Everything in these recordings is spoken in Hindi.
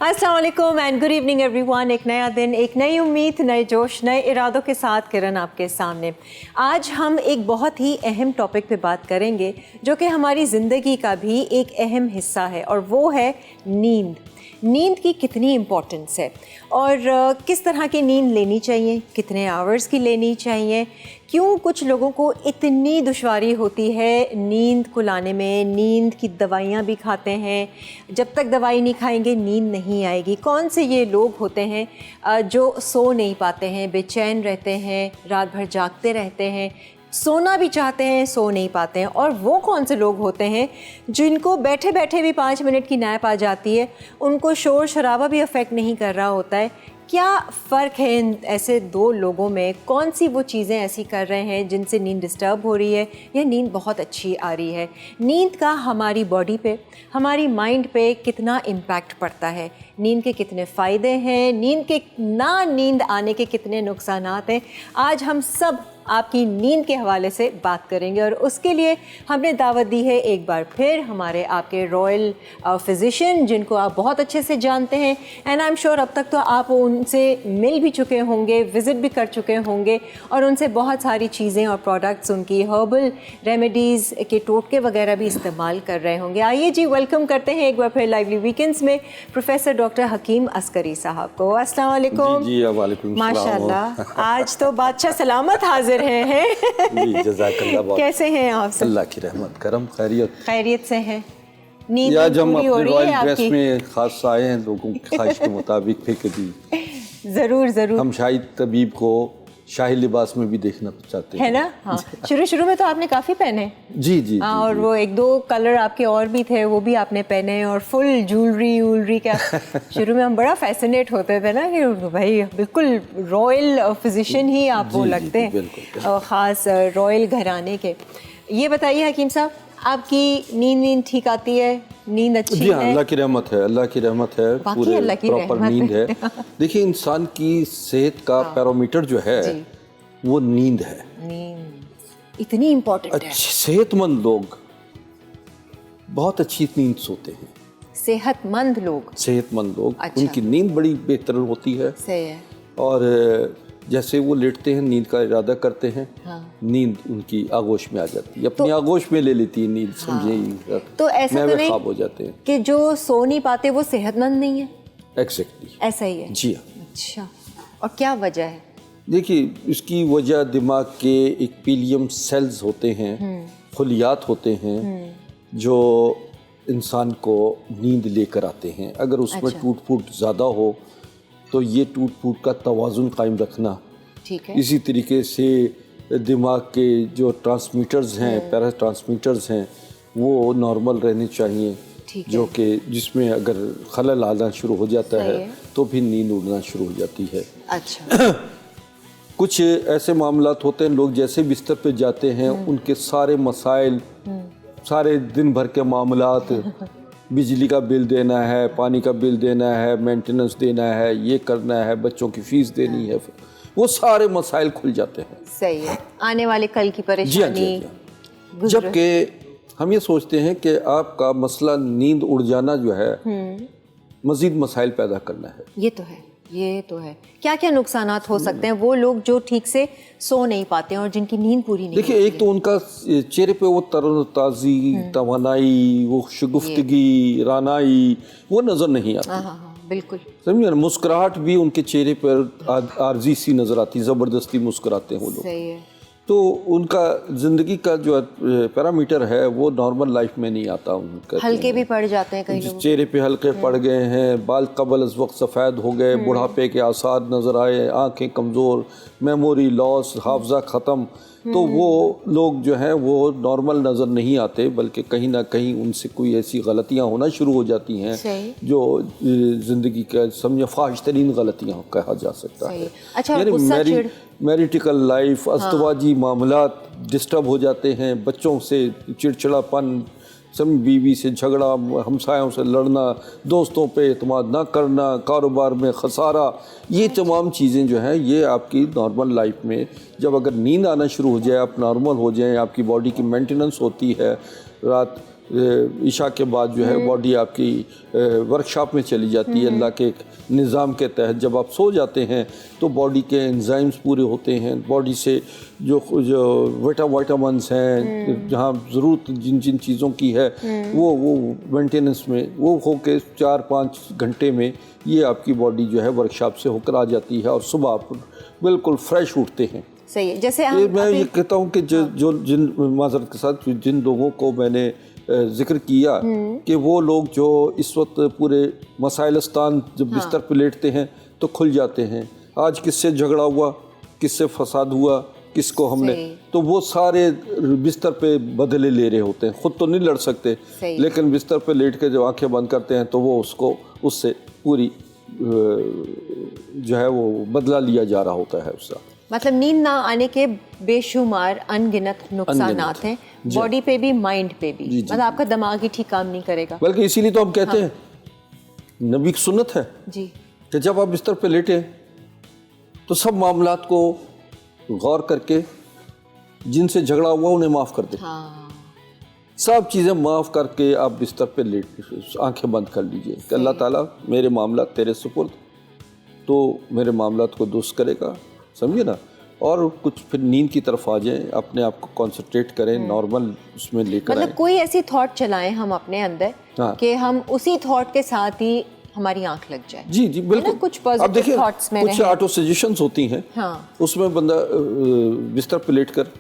अस्सलाम वालेकुम एंड गुड इवनिंग एवरीवन। एक नया दिन, एक नई उम्मीद, नए जोश, नए इरादों के साथ किरण आपके सामने। आज हम एक बहुत ही अहम टॉपिक पे बात करेंगे जो कि हमारी ज़िंदगी का भी एक अहम हिस्सा है और वो है नींद। नींद की कितनी इम्पोर्टेंस है और किस तरह की नींद लेनी चाहिए, कितने आवर्स की लेनी चाहिए, क्यों कुछ लोगों को इतनी दुश्वारी होती है नींद को लाने में, नींद की दवाइयाँ भी खाते हैं, जब तक दवाई नहीं खाएंगे नींद नहीं आएगी। कौन से ये लोग होते हैं जो सो नहीं पाते हैं, बेचैन रहते हैं, रात भर जागते रहते हैं, सोना भी चाहते हैं, सो नहीं पाते हैं। और वो कौन से लोग होते हैं जिनको बैठे बैठे भी 5 मिनट की नैप आ जाती है, उनको शोर शराबा भी अफेक्ट नहीं कर रहा होता है। क्या फ़र्क है इन ऐसे दो लोगों में? कौन सी वो चीज़ें ऐसी कर रहे हैं जिनसे नींद डिस्टर्ब हो रही है या नींद बहुत अच्छी आ रही है? नींद का हमारी बॉडी पे, हमारी माइंड पे कितना इम्पैक्ट पड़ता है? नींद के कितने फ़ायदे हैं? नींद आने के कितने नुकसानात हैं? आज हम सब आपकी नींद के हवाले से बात करेंगे और उसके लिए हमने दावत दी है एक बार फिर हमारे आपके रॉयल फिजिशियन, जिनको आप बहुत अच्छे से जानते हैं एंड आई एम श्योर अब तक तो आप उनसे मिल भी चुके होंगे, विज़िट भी कर चुके होंगे और उनसे बहुत सारी चीज़ें और प्रोडक्ट्स, उनकी हर्बल रेमेडीज़ के टोटके वगैरह भी इस्तेमाल कर रहे होंगे। आइए जी, वेलकम करते हैं एक बार फिर लाइवली वीकेंड्स में प्रोफेसर डॉक्टर हकीम अस्करी साहब को। अस्सलाम वालेकुम। जी, वालेकुम सलाम। माशाल्लाह, आज तो बादशाह सलामत हाजिर हैं। जी, जज़ाकल्लाह बहुत। कैसे हैं आप सब? अल्लाह की रहमत करम खैरियत से हैं? नींद आज हम पूरी हो अपने रही है रॉयल ड्रेस आपकी? में खास आए हैं, लोगों की ख्वाहिश के मुताबिक फिर कभी जरूर हम शाहिद तबीब को शाही लिबास में भी देखना चाहते हैं, है ना? हाँ, शुरू में तो आपने काफ़ी पहने। जी, और वो एक दो कलर आपके और भी थे, वो भी आपने पहने और फुल ज्वेलरी का। शुरू में हम बड़ा फैसिनेट होते थे ना कि भाई बिल्कुल रॉयल फिजिशियन ही आप वो लगते हैं, ख़ास रॉयल घराने के। ये बताइए हकीम साहब, आपकी नींद ठीक आती है? नींद अच्छी जी हाँ, है? अल्लाह की रहमत है, पूरे प्रॉपर नींद है। देखिए, इंसान की सेहत का पैरामीटर जो है वो नींद है। नींद इतनी इम्पोर्टेंट है। सेहतमंद लोग बहुत अच्छी नींद सोते हैं। सेहतमंद लोग अच्छा। उनकी नींद बड़ी बेहतर होती है। सही है। और जैसे वो लेटते हैं, नींद का इरादा करते हैं, हाँ। नींद उनकी आगोश में आ जाती है, अपनी आगोश में ले लेती है नींद। समझे? तो ऐसा तो नहीं ख्वाब हो जाते हैं कि जो सो नहीं पाते वो सेहतमंद नहीं है? एग्जैक्टली ऐसा ही है? जी हाँ। अच्छा, और क्या वजह है? देखिए, इसकी वजह दिमाग के एक पीलियम सेल्स होते हैं, खलियात होते हैं जो इंसान को नींद लेकर आते हैं। अगर उसमें टूट फूट ज़्यादा हो तो ये टूट फूट का तवाज़ुन कायम रखना। ठीक है। इसी तरीके से दिमाग के जो ट्रांसमीटर्स हैं, पैरा ट्रांसमीटर्स हैं, वो नॉर्मल रहने चाहिए, जो कि जिसमें अगर खलल आना शुरू हो जाता है तो भी नींद उड़ना शुरू हो जाती है। अच्छा। कुछ ऐसे मामलात होते हैं, लोग जैसे बिस्तर पे जाते हैं उनके सारे मसाइल, सारे दिन भर के मामलात, बिजली का बिल देना है, पानी का बिल देना है, मेंटेनेंस देना है, ये करना है, बच्चों की फीस देनी है, वो सारे मसाइल खुल जाते हैं। सही है, आने वाले कल की परेशानी। जबकि हम ये सोचते हैं कि आपका मसला नींद उड़ जाना जो है मजीद मसाइल पैदा करना है। ये तो है। क्या क्या नुकसानात हो सकते हैं वो लोग जो ठीक से सो नहीं पाते हैं और जिनकी नींद पूरी नहीं? देखिए, एक तो उनका चेहरे पे वो तरोताज़ी, तवानाई, वो शगुफ्तगी, रानाई, वो नज़र नहीं आती। हाँ, बिल्कुल। समझिए ना, मुस्कुराहट भी उनके चेहरे पर आर्जी सी नज़र आती, ज़बरदस्ती मुस्कुराते हैं वो लोग। सही है। तो उनका ज़िंदगी का जो पैरामीटर है वो नॉर्मल लाइफ में नहीं आता। उनका हल्के भी पड़ जाते हैं कई लोग, चेहरे पे हल्के पड़ गए हैं, बाल कबल इस वक्त सफ़ेद हो गए, बुढ़ापे के आसार नज़र आए, आंखें कमज़ोर, मेमोरी लॉस, हाफजा ख़त्म। तो वो लोग जो हैं वो नॉर्मल नज़र नहीं आते, बल्कि कहीं ना कहीं उनसे कोई ऐसी गलतियाँ होना शुरू हो जाती हैं जो ज़िंदगी का समझे फाहिश तरीन गलतियाँ कहा जा सकता है। अच्छा, मैरिटिकल लाइफ, अज़दवाजी मामलात डिस्टर्ब हो जाते हैं, बच्चों से चिड़चिड़ापन, सब बीवी से झगड़ा, हमसायों से लड़ना, दोस्तों पे एतमाद ना करना, कारोबार में खसारा, ये तमाम चीज़ें जो हैं ये आपकी नॉर्मल लाइफ में जब अगर नींद आना शुरू हो जाए, आप नॉर्मल हो जाए, आपकी बॉडी की मेंटेनेंस होती है, रात ईशा के बाद जो है बॉडी आपकी वर्कशॉप में चली जाती है। अल्लाह के एक निज़ाम के तहत जब आप सो जाते हैं तो बॉडी के एंजाइम्स पूरे होते हैं, बॉडी से जो विटामिन्स हैं, जहाँ ज़रूरत जिन जिन चीज़ों की है वो मेंटेनेंस में वो होके 4-5 घंटे में ये आपकी बॉडी जो है वर्कशॉप से होकर आ जाती है और सुबह आप बिल्कुल फ्रेश उठते हैं। सही है। जैसे मैं ये कहता हूँ कि जो जिन माजरत के साथ जिन लोगों को मैंने जिक्र किया कि वो लोग जो इस वक्त पूरे मसाइलस्तान जब बिस्तर पे लेटते हैं तो खुल जाते हैं, आज किससे झगड़ा हुआ, किससे फसाद हुआ, किसको हमने, तो वो सारे बिस्तर पे बदले ले रहे होते हैं। खुद तो नहीं लड़ सकते, लेकिन बिस्तर पे लेट के जब आंखें बंद करते हैं तो वो उससे पूरी जो है वो बदला लिया जा रहा होता है उसका। मतलब नींद ना आने के बेशुमार अनगिनत नुकसानात हैं, बॉडी पे भी, माइंड पे भी। मतलब आपका दिमाग ही ठीक काम नहीं करेगा। बल्कि इसीलिए तो हम कहते हैं, नबी की सुन्नत है जी कि जब आप बिस्तर पे लेटे तो सब मामलात को गौर करके जिनसे झगड़ा हुआ उन्हें माफ़ कर दे। सब चीज़ें माफ़ करके आप बिस्तर पे लेट आंखें बंद कर लीजिए कि अल्लाह ताला मेरे मामलात तेरे सुपुर्द, तो मेरे मामलात को दुरुस्त करेगा, समझे ना। और कुछ फिर नींद की तरफ आ जाएं, अपने आप को कंसंट्रेट करें, नॉर्मल उसमें लेकर मतलब कोई ऐसी थॉट चलाएं हम अपने अंदर कि हम उसी थॉट के साथ ही हमारी आंख लग जाए। जी जी बिल्कुल। कुछ पॉजिटिव थॉट्स में कुछ ऑटो सजेशंस होती हैं, उसमें बंदा बिस्तर पे लेटकर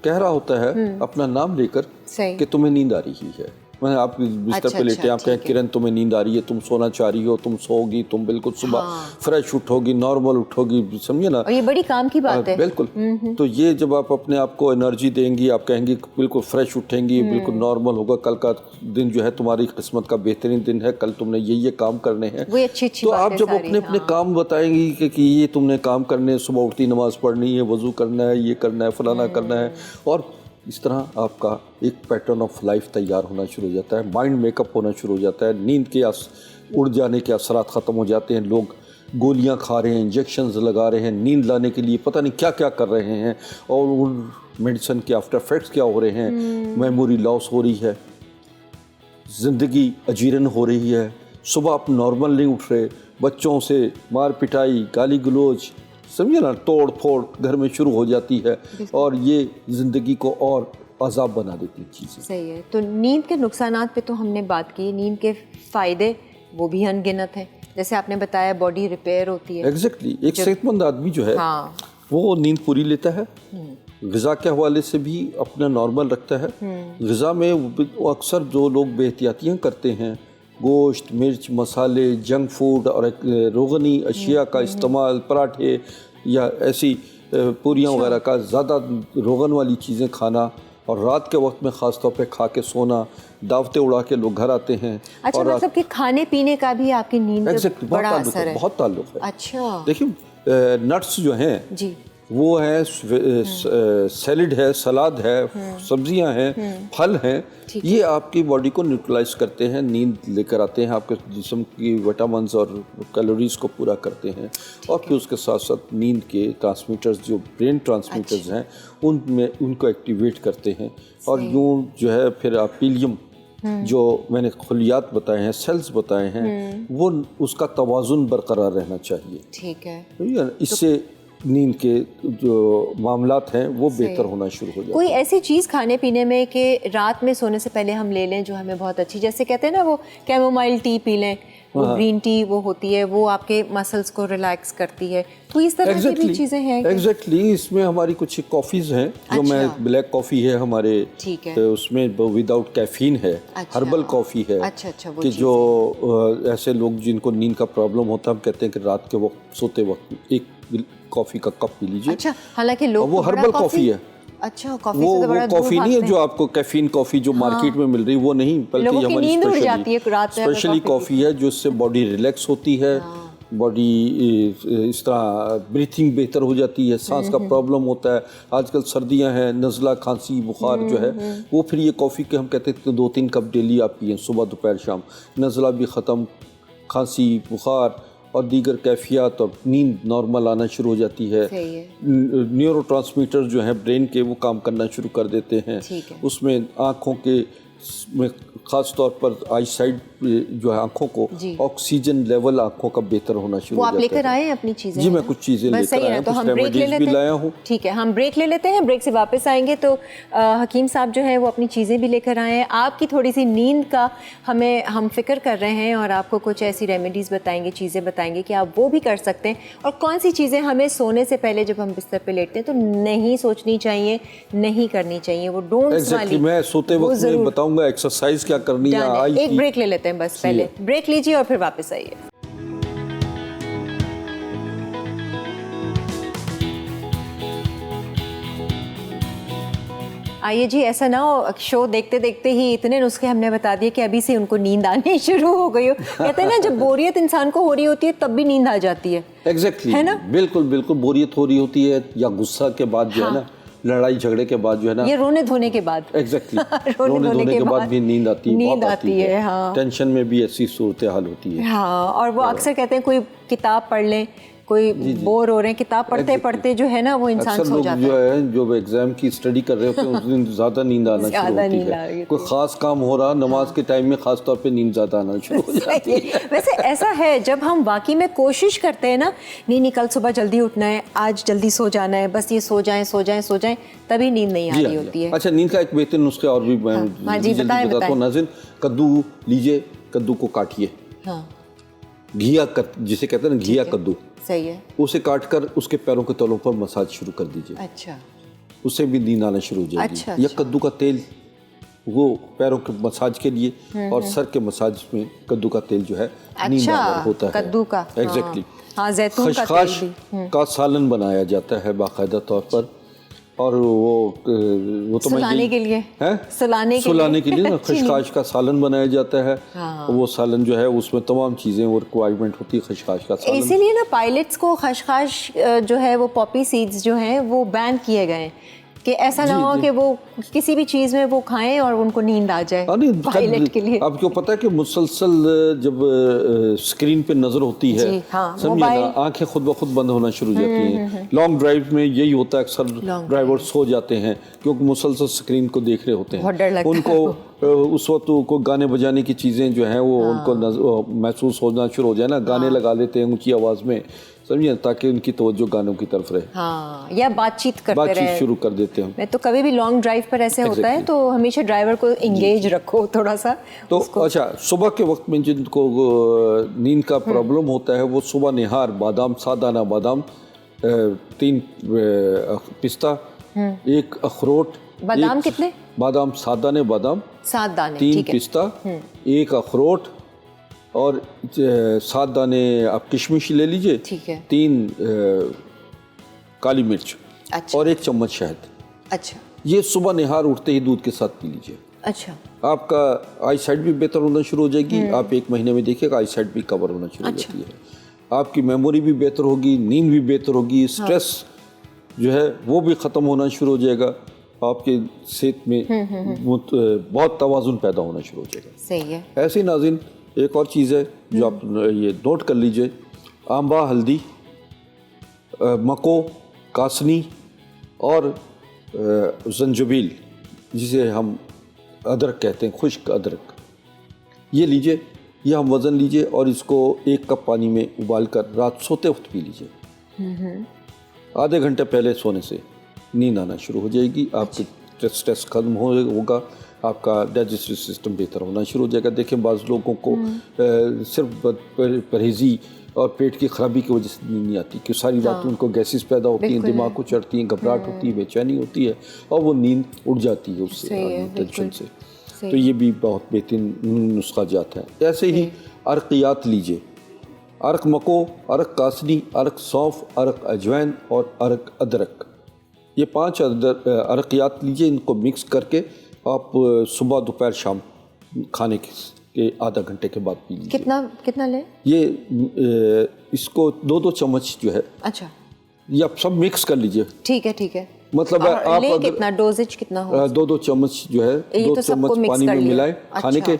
कह रहा होता है अपना नाम लेकर कि तुम्हें नींद आ रही है। मैंने आप बिस्तर पे लेटे, आप कहें किरण तुम्हें नींद आ रही है, तुम सोना चाह रही हो, तुम सोओगी, तुम बिल्कुल सुबह फ्रेश उठोगी, नॉर्मल उठोगी, समझिए ना। और ये बड़ी काम की बात है। बिल्कुल। तो ये जब आप अपने आप को एनर्जी देंगी, आप कहेंगी बिल्कुल फ्रेश उठेंगी, बिल्कुल नॉर्मल होगा, कल का दिन जो है तुम्हारी किस्मत का बेहतरीन दिन है, कल तुमने ये काम करने हैं, तो आप जब अपने अपने काम बताएंगी कि ये तुमने काम करने, सुबह उठती नमाज पढ़नी है, वजू करना है, ये करना है, फलाना करना है, और इस तरह आपका एक पैटर्न ऑफ लाइफ तैयार होना शुरू हो जाता है, माइंड मेकअप होना शुरू हो जाता है, नींद के उड़ जाने के असरात ख़त्म हो जाते हैं। लोग गोलियां खा रहे हैं, इंजेक्शंस लगा रहे हैं, नींद लाने के लिए पता नहीं क्या क्या कर रहे हैं, और उन मेडिसिन के आफ्टर इफेक्ट्स क्या हो रहे हैं, मेमोरी लॉस हो रही है, ज़िंदगी अजीरन हो रही है, सुबह आप नॉर्मल नहीं उठ रहे, बच्चों से मार पिटाई, गाली गलोच, समझिए ना, तोड़ फोड़ घर में शुरू हो जाती है, और ये ज़िंदगी को और अज़ाब बना देती चीज़ें। सही है। तो नींद के नुकसानात पे तो हमने बात की, नींद के फ़ायदे वो भी अनगिनत हैं। जैसे आपने बताया बॉडी रिपेयर होती है। एग्जैक्टली। एक सेहतमंद आदमी जो है वो नींद पूरी लेता है, ग़िज़ा के हवाले से भी अपना नॉर्मल रखता है। ग़िज़ा में अक्सर जो लोग बेहतियातियाँ करते हैं, गोश्त, मिर्च, मसाले, जंक फूड और रोगनी अशिया का इस्तेमाल, पराठे या ऐसी पूरियाँ वगैरह का ज़्यादा रोगन वाली चीज़ें खाना, और रात के वक्त में ख़ास तौर पे खा के सोना, दावतें उड़ा के लोग घर आते हैं। अच्छा, और मतलब कि खाने पीने का भी आपकी नींद पे बड़ा असर है। बहुत ताल्लुक है। अच्छा, देखिए नट्स जो हैं जी, वो है, सैलिड है, सलाद है, सब्जियां हैं, फल हैं, ये आपकी बॉडी को न्यूट्रलाइज करते हैं, नींद लेकर आते हैं, आपके जिस्म की विटामिन्स और कैलोरीज को पूरा करते हैं, और फिर उसके साथ साथ नींद के ट्रांसमीटर्स जो ब्रेन ट्रांसमीटर्स हैं उनमें उनको एक्टिवेट करते हैं, और यूँ जो है फिर आप पीलियम जो मैंने खुलियात बताए हैं, सेल्स बताए हैं, वो उसका तवाज़ुन बरकरार रहना चाहिए। ठीक है। इससे नींद के जो मामलात हैं वो बेहतर होना शुरू हो जाता है। कोई ऐसी चीज़ खाने पीने में कि रात में सोने से पहले हम ले लें जो हमें बहुत अच्छी, जैसे कहते हैं ना वो कैमोमाइल टी पी लें, वो ग्रीन टी वो होती है, वो आपके मसल्स को रिलैक्स करती है, तो इस तरह की भी चीज़ें हैं? एग्जैक्टली। इसमें हमारी कुछ कॉफ़ीज़ हैं जो मैं, ब्लैक कॉफ़ी है हमारे, तो उसमें विदाउट कैफीन है, हर्बल कॉफ़ी है। कि जो ऐसे लोग जिनको नींद का प्रॉब्लम होता है, हम कहते हैं कि रात के वक्त सोते वक्त एक कॉफ़ी का कप पी लीजिए। अच्छा, हालांकि लोग वो हर्बल कॉफ़ी है। अच्छा, कॉफ़ी वो से बड़ा कॉफ़ी नहीं है जो आपको कैफीन कॉफ़ी जो मार्केट में मिल रही, वो नहीं, बल्कि हमारी स्पेशली कॉफ़ी है जो इससे बॉडी रिलैक्स होती है, बॉडी इस तरह ब्रीथिंग बेहतर हो जाती है, सांस का प्रॉब्लम होता है, आजकल सर्दियां हैं, नज़ला, खांसी, बुखार जो है वो, फिर ये कॉफ़ी के हम कहते हैं 2-3 कप डेली आप पिए, सुबह दोपहर शाम, नज़ला भी ख़त्म, खांसी, बुखार और दीगर कैफियत, और नींद नॉर्मल आना शुरू हो जाती है। न्यूरोट्रांसमीटर जो हैं ब्रेन के वो काम करना शुरू कर देते हैं, उसमें आँखों के में ख़ास तौर पर आई साइड जो है आँखों को जी। ऑक्सीजन लेवल आँखों का बेहतर होना शुरू वो हो आप जाता लेकर है। आए हैं अपनी चीज़ें? जी मैं कुछ चीज़ें बस लेकर सही आया है, हूँ, तो कुछ हम ब्रेक ले रेमेडीज लेते भी लाया हूँ। ठीक है, हम ब्रेक ले लेते हैं, ब्रेक से वापस आएंगे तो हकीम साहब जो है वो अपनी चीज़ें भी लेकर आए हैं। आपकी थोड़ी सी नींद का हम फिक्र कर रहे हैं और आपको कुछ ऐसी रेमेडीज़ बताएंगे, चीज़ें बताएंगे कि आप वो भी कर सकते हैं और कौन सी चीज़ें हमें सोने से पहले जब हम बिस्तर पे लेटते हैं तो नहीं सोचनी चाहिए, नहीं करनी चाहिए, वो डोंट्स वाली। मैं सोते वो वक्त में ज़रूर बताऊंगा एक्सरसाइज क्या करनी है। जाने। आई एक की ब्रेक ले लेते हैं बस, पहले ब्रेक लीजिए और फिर वापस आइए। आइए जी, ऐसा ना हो शो देखते देखते ही इतने नुस्खे हमने बता दिए कि अभी से उनको नींद आनी शुरू हो गई हो। कहते हैं ना जब बोरियत इंसान को हो रही होती है तब भी नींद आ जाती है। एग्जैक्टली है ना? बिल्कुल बिल्कुल बोरियत हो रही होती है या गुस्सा के बाद जो है ना, लड़ाई झगड़े के बाद जो है ना, ये रोने धोने के बाद एग्जैक्टली रोने धोने के बाद भी नींद आती है, नींद बहुत आती है। हाँ टेंशन में भी ऐसी सूरत हाल होती है। हाँ, और वो अक्सर कहते हैं कोई किताब पढ़ लें, कोई बोर हो रहे हैं, किताब पढ़ते पढ़ते जो है ना वो इंसान अक्सर सो लोग जाता जो है। है जो एग्जाम की स्टडी कर रहे होते हैं उस दिन ज़्यादा नींद आना शुरू होती है। कोई ख़ास काम हो रहा, नमाज के टाइम में ख़ास तौर पे नींद ज़्यादा आना शुरू हो जाती है। वैसे ऐसा है जब हम वाकई में कोशिश करते हैं ना, नहीं कल सुबह जल्दी उठना है, आज जल्दी सो जाना है, बस ये सो जाएं सो जाएं सो जाएं, तभी नींद नहीं आ रही होती है। अच्छा, नींद का एक बेहतरीन नुस्खा और भी मैं बताता हूँ नाज़रीन। कद्दू लीजिए, कद्दू को काटिए, घिया जिसे कहते हैं ना घिया कद्दू, सही है, उसे काट कर उसके पैरों के तलों पर मसाज शुरू कर दीजिए। अच्छा, उससे भी नींद आना शुरू हो जाएगी। अच्छा, या कद्दू का तेल, वो पैरों के मसाज के लिए और सर के मसाज में कद्दू का तेल जो है नींद होता है। कद्दू का एग्जैक्टली। हाँ, जैतून का खशखाश का सालन बनाया जाता है बाकायदा तौर पर, और वो तो सुलाने के लिए है, सुलाने के लिए ना खशखाश का सालन बनाया जाता है। वो सालन जो है उसमें तमाम चीज़ें वो रिक्वायरमेंट होती है खशखाश का सालन। इसीलिए ना पायलट्स को खशखाश जो है वो पॉपी सीड्स जो हैं वो बैन किए गए कि ऐसा ना हो कि वो किसी भी चीज़ में वो खाएं और उनको नींद आ जाए। पायलट के लिए आपको पता है कि मुसलसल जब स्क्रीन पे नजर होती है, समझिए ना, आंखें खुद ब खुद बंद होना शुरू हो जाती हैं। लॉन्ग ड्राइव में यही होता है, अक्सर ड्राइवर सो जाते हैं क्योंकि मुसलसल स्क्रीन को देख रहे होते हैं। उनको उस वक्त को गाने बजाने की चीज़ें जो हैं वो उनको महसूस होना शुरू हो जाए ना, गाने लगा लेते हैं ऊंची आवाज़ में, समझिए, ताकि उनकी तवज्जो गानों की तरफ रहे। हाँ, या बातचीत शुरू कर देते हैं। मैं तो कभी भी लॉन्ग ड्राइव पर ऐसे होता है तो हमेशा ड्राइवर को एंगेज रखो थोड़ा सा। तो अच्छा, सुबह के वक्त में जिनको नींद का प्रॉब्लम होता है वो सुबह निहार बादाम, सादाना बादाम, 3 पिस्ता, 1 अखरोट। बादाम कितने? बादाम, 7 दाने बादाम, 7 दाने, 3 पिस्ता, 1 अखरोट और 7 दाने आप किशमिश ले लीजिए, 3 काली मिर्च, अच्छा, और 1 चम्मच शहद। अच्छा, ये सुबह निहार उठते ही दूध के साथ पी लीजिए। अच्छा, आपका आई साइट भी बेहतर होना शुरू हो जाएगी। आप 1 महीने में देखिएगा आई साइट भी कवर होना शुरू हो जाती है। आपकी मेमोरी भी बेहतर होगी, नींद भी बेहतर होगी, स्ट्रेस जो है वो भी ख़त्म होना शुरू हो जाएगा। आपके सेहत में बहुत तवाज़ुन पैदा होना शुरू हो जाएगा। सही है। ऐसे ही नाज़रीन एक और चीज़ है जो आप ये नोट कर लीजिए, आंबा, हल्दी, मको, कासनी और जंजबील, जिसे हम अदरक कहते हैं, खुश्क अदरक, ये लीजिए। ये हम वज़न लीजिए और इसको 1 कप पानी में उबाल कर रात सोते वक्त पी लीजिए। आधे घंटे पहले सोने से नींद आना शुरू हो जाएगी। आपके स्ट्रेस खत्म होगा, आपका डाइजेस्टिव सिस्टम बेहतर होना शुरू हो जाएगा। देखें, बाज़ लोगों को सिर्फ परहेज़ी और पेट की खराबी की वजह से नींद नहीं आती, कि सारी रात उनको गैसेस पैदा होती हैं, दिमाग को चढ़ती हैं, घबराहट होती है, बेचैनी होती है और वो नींद उड़ जाती है उससे, टेंशन से। तो ये भी बहुत बेहतरीन नुस्खा जात है। ऐसे ही अर्कियात लीजिए, अर्क मको, अर्क कासनी, अर्क सौंफ, अर्क अजवैन और अर्क अदरक, ये 5 अर्कियात लीजिए। इनको मिक्स करके आप सुबह, दोपहर, शाम खाने के आधा घंटे के बाद पी लीजिए। कितना लें? ये इसको 2-2 चम्मच जो है, अच्छा, ये आप सब मिक्स कर लीजिए। ठीक है। मतलब आप कितना डोजेज कितना हो? 2-2 चम्मच जो है, 2 चम्मच पानी में मिलाएं खाने के,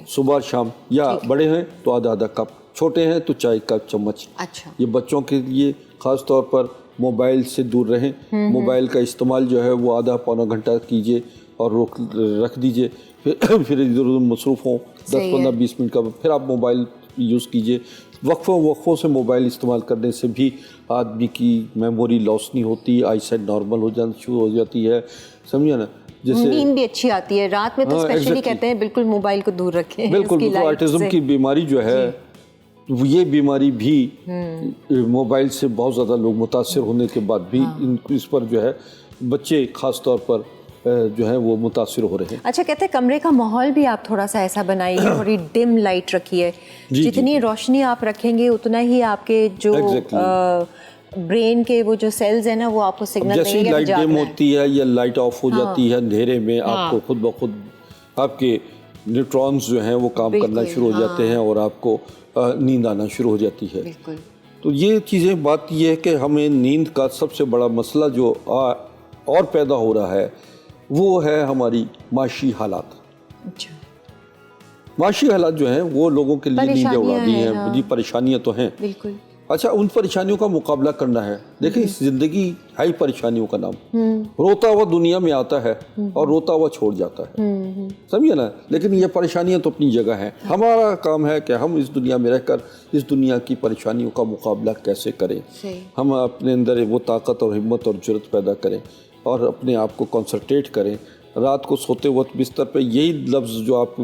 सुबह शाम, या बड़े हैं तो आधा कप, छोटे हैं तो चाय का चम्मच। अच्छा। ये बच्चों के लिए खास तौर पर मोबाइल से दूर रहें। मोबाइल का इस्तेमाल जो है वो आधा पौना घंटा कीजिए और रख दीजिए, फिर इधर उधर मसरूफ़ हों 10-15-20 मिनट का, फिर आप मोबाइल यूज़ कीजिए। वक्फों से मोबाइल इस्तेमाल करने से भी आदमी की मेमोरी लॉस नहीं होती, आईसाइट नॉर्मल हो जाना शुरू हो जाती है, समझिए ना। जैसे नींद भी अच्छी आती है रात में, तो स्पेशली कहते हैं बिल्कुल मोबाइल को दूर रखें। बिल्कुल, ऑटिज़म की बीमारी जो है ये बीमारी भी मोबाइल से बहुत ज़्यादा लोग मुतासिर होने के बाद भी इस पर जो है बच्चे ख़ास तौर पर जो है वो मुतासिर हो रहे हैं। अच्छा, कहते हैं कमरे का माहौल भी आप थोड़ा सा ऐसा बनाइए, थोड़ी डिम लाइट रखिए। जितनी रोशनी आप रखेंगे उतना ही आपके जो ब्रेन के वो जो सेल्स हैं ना वो आपको सिग्नल देंगे। जैसे लाइट डिम होती है या लाइट ऑफ हो जाती है अंधेरे में, आपको खुद ब खुद आपके न्यूट्रॉन्स जो हैं वो काम करना शुरू हो जाते हैं और आपको नींद आना शुरू हो जाती है। तो ये चीज़ें, बात ये है कि हमें नींद का सबसे बड़ा मसला जो और पैदा हो रहा है वो है हमारी माशी हालात। अच्छा, माशी हालात जो हैं वो लोगों के लिए नींदें उड़ा दी हैं। जी, परेशानियां तो हैं बिल्कुल। अच्छा, उन परेशानियों का मुकाबला करना है। देखिए, ज़िंदगी है ही परेशानियों का नाम। रोता हुआ दुनिया में आता है और रोता हुआ छोड़ जाता है, समझिए ना। लेकिन ये परेशानियां तो अपनी जगह हैं। हमारा काम है कि हम इस दुनिया में रहकर इस दुनिया की परेशानियों का मुकाबला कैसे करें। हम अपने अंदर वो ताकत और हिम्मत और जुर्रत पैदा करें और अपने आप को कॉन्सनट्रेट करें। रात को सोते वक्त बिस्तर पे यही लफ्ज़ जो आप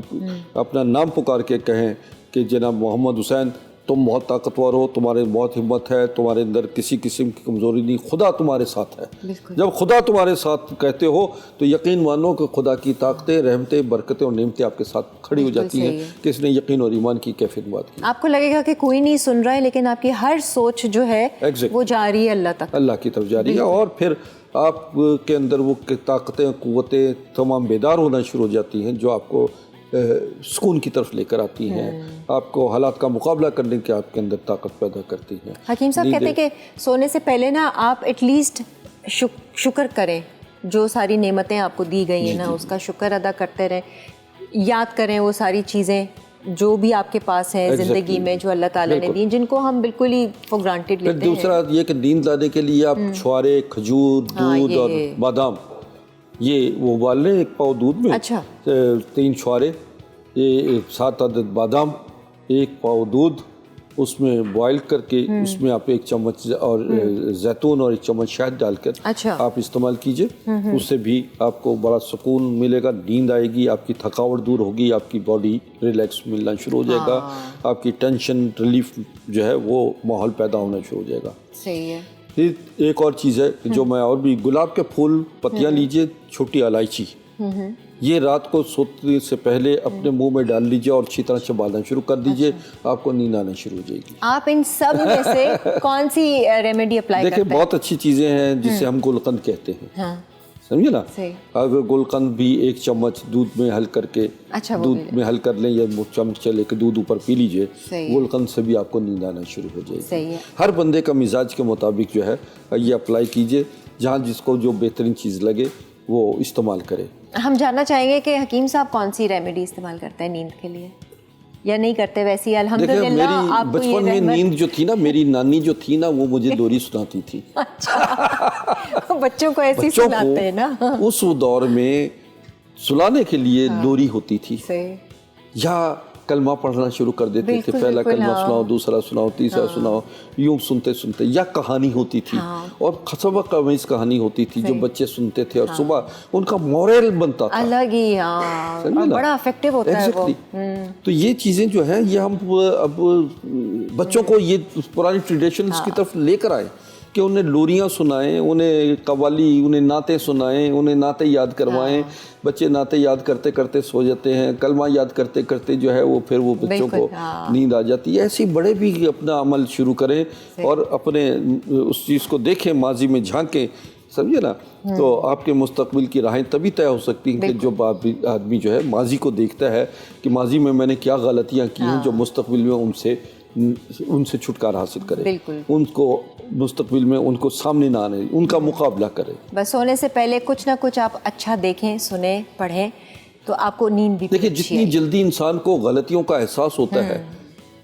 अपना नाम पुकार के कहें कि जनाब मोहम्मद हुसैन, तुम बहुत ताकतवर हो, तुम्हारे बहुत हिम्मत है, तुम्हारे अंदर किसी किस्म की कमज़ोरी नहीं, खुदा तुम्हारे साथ है। जब खुदा तुम्हारे साथ कहते हो तो यकीन मानो कि खुदा की ताकतें, रहमतें, बरकतें और नेमतें आपके साथ खड़ी हो जाती हैं कि इसने यकीन और ईमान की कैफियत बात की। आपको लगेगा कि कोई नहीं सुन रहा है, लेकिन आपकी हर सोच जो है वो जा रही है अल्लाह तक, अल्लाह की तरफ जा रही है। और फिर आप के अंदर वो ताकतें, कुव्वतें तमाम बेदार होना शुरू हो जाती हैं जो आपको सुकून की तरफ लेकर आती हैं, आपको हालात का मुकाबला करने की आपके अंदर ताकत पैदा करती हैं। हकीम साहब कहते हैं कि सोने से पहले ना आप एटलीस्ट शुक्र करें, जो सारी नेमतें आपको दी गई हैं ना उसका शुक्र अदा करते रहें, याद करें वो सारी चीज़ें जो भी आपके पास हैं ज़िंदगी में जो अल्लाह ताला ने दी, जिनको हम बिल्कुल ही फॉर ग्रांटेड लेते हैं। दूसरा ये कि नींद लाने के लिए आप छुआरे, खजूर, दूध और बादाम ये वो उबाल लें एक पाव दूध में। अच्छा। 3 छुआरे, ये 7 अदद बादाम, 1 पाव दूध, उसमें बॉईल करके उसमें आप 1 चम्मच और जैतून और 1 चम्मच शहद डालकर आप इस्तेमाल कीजिए। उससे भी आपको बड़ा सुकून मिलेगा, नींद आएगी, आपकी थकावट दूर होगी, आपकी बॉडी रिलैक्स मिलना शुरू हो जाएगा, आपकी टेंशन रिलीफ जो है वो माहौल पैदा होना शुरू हो जाएगा। सही है। फिर एक और चीज़ है जो मैं और भी, गुलाब के फूल पत्तियाँ लीजिए, छोटी इलायची, ये रात को सोने से पहले अपने मुंह में डाल लीजिए और अच्छी तरह चबाना शुरू कर दीजिए। आपको नींद आना शुरू हो जाएगी। आप इन सब में से कौन सी रेमेडी अप्लाई करते हैं? देखिए, बहुत अच्छी चीज़ें हैं जिसे हम गुलकंद कहते हैं, समझिए ना। अगर गुलकंद भी 1 चम्मच दूध में हल करके दूध में हल कर लें या चम्मच लेकर दूध ऊपर पी लीजिए, गुलकंद से भी आपको नींद आना शुरू हो जाएगी। हर बंदे का मिजाज के मुताबिक जो है ये अप्लाई कीजिए, जहाँ जिसको जो बेहतरीन चीज़ लगे वो इस्तेमाल करे। हम जानना चाहेंगे कि हकीम साहब कौन सी रेमेडी इस्तेमाल करते हैं नींद के लिए या नहीं करते? वैसे ही अल्हम्दुलिल्लाह। मेरी बचपन में नींद जो थी ना, मेरी नानी जो थी ना, वो मुझे लोरी सुनाती थी। अच्छा। बच्चों को ऐसे सुनाते हैं ना। उस दौर में सुलाने के लिए लोरी होती थी, या कलमा पढ़ना शुरू कर देते थे। पहला कलमा सुनाओ, दूसरा सुनाओ, तीसरा सुनाओ, यूं सुनते सुनते, या कहानी होती थी और सबक आमेज़ कहानी होती थी जो बच्चे सुनते थे और सुबह उनका मोरल बनता था अलग ही, बड़ा इफेक्टिव होता है वो। तो ये चीज़ें जो है ये हम अब बच्चों को ये पुरानी ट्रेडिशंस की तरफ लेकर आए कि उन्हें लोरियाँ सुनाएं, उन्हें कवाली, उन्हें नाते सुनाएं, उन्हें नाते याद करवाएं। बच्चे नाते याद करते करते सो जाते हैं, कलमा याद करते करते जो है वो फिर वो बच्चों को नींद आ जाती है। ऐसे बड़े भी अपना अमल शुरू करें और अपने उस चीज़ को देखें, माजी में झांकें, समझिए ना। तो आपके मुस्तकबिल की राहें तभी तय हो सकती हैं कि जो आदमी जो है माजी को देखता है कि माजी में मैंने क्या गलतियाँ की हैं, जो मुस्तकबिल में उनसे छुटकारा हासिल करे, उनको मुस्तकबिल में उनको सामने ना आने, उनका मुकाबला करें। बस सोने से पहले कुछ ना कुछ आप अच्छा देखें, सुने, पढ़ें, तो आपको नींद भी देखिए, जितनी जल्दी इंसान को गलतियों का एहसास होता है,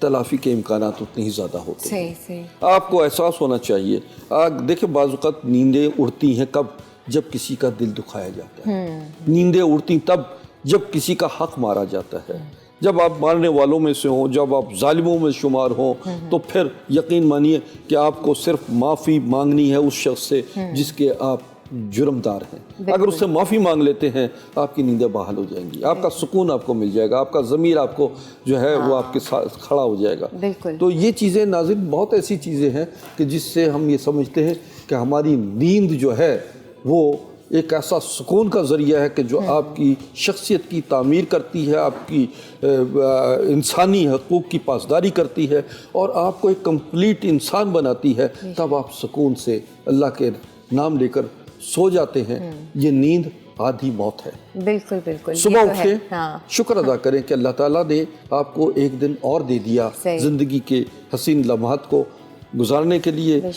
तलाफी के इम्कानात उतने ही ज़्यादा होते हैं। आपको एहसास होना चाहिए। देखिए, बाज़ औक़ात नींदें उड़ती हैं कब, जब किसी का दिल दुखाया जाता है, नींदें उड़ती तब जब किसी का हक मारा जाता है, जब आप मारने वालों में से हों, जब आप जालिमों में शुमार हों, तो फिर यकीन मानिए कि आपको सिर्फ माफ़ी मांगनी है उस शख्स से जिसके आप जुर्मदार हैं। अगर उससे माफ़ी मांग लेते हैं आपकी नींदें बहाल हो जाएंगी, आपका सुकून आपको मिल जाएगा, आपका ज़मीर आपको जो है वो आपके साथ खड़ा हो जाएगा। तो ये चीज़ें नाज़रीन बहुत ऐसी चीज़ें हैं कि जिससे हम ये समझते हैं कि हमारी नींद जो है वो एक ऐसा सुकून का ज़रिया है कि जो आपकी शख्सियत की तामीर करती है, आपकी इंसानी हकूक़ की पासदारी करती है और आपको एक कंप्लीट इंसान बनाती है। तब आप सुकून से अल्लाह के नाम लेकर सो जाते हैं। ये नींद आधी मौत है। बिल्कुल बिल्कुल। सुबह उठ के शुक्र अदा करें कि अल्लाह ताला ने आपको एक दिन और दे दिया ज़िंदगी के हसीन लम्हात को गुजारने के लिए,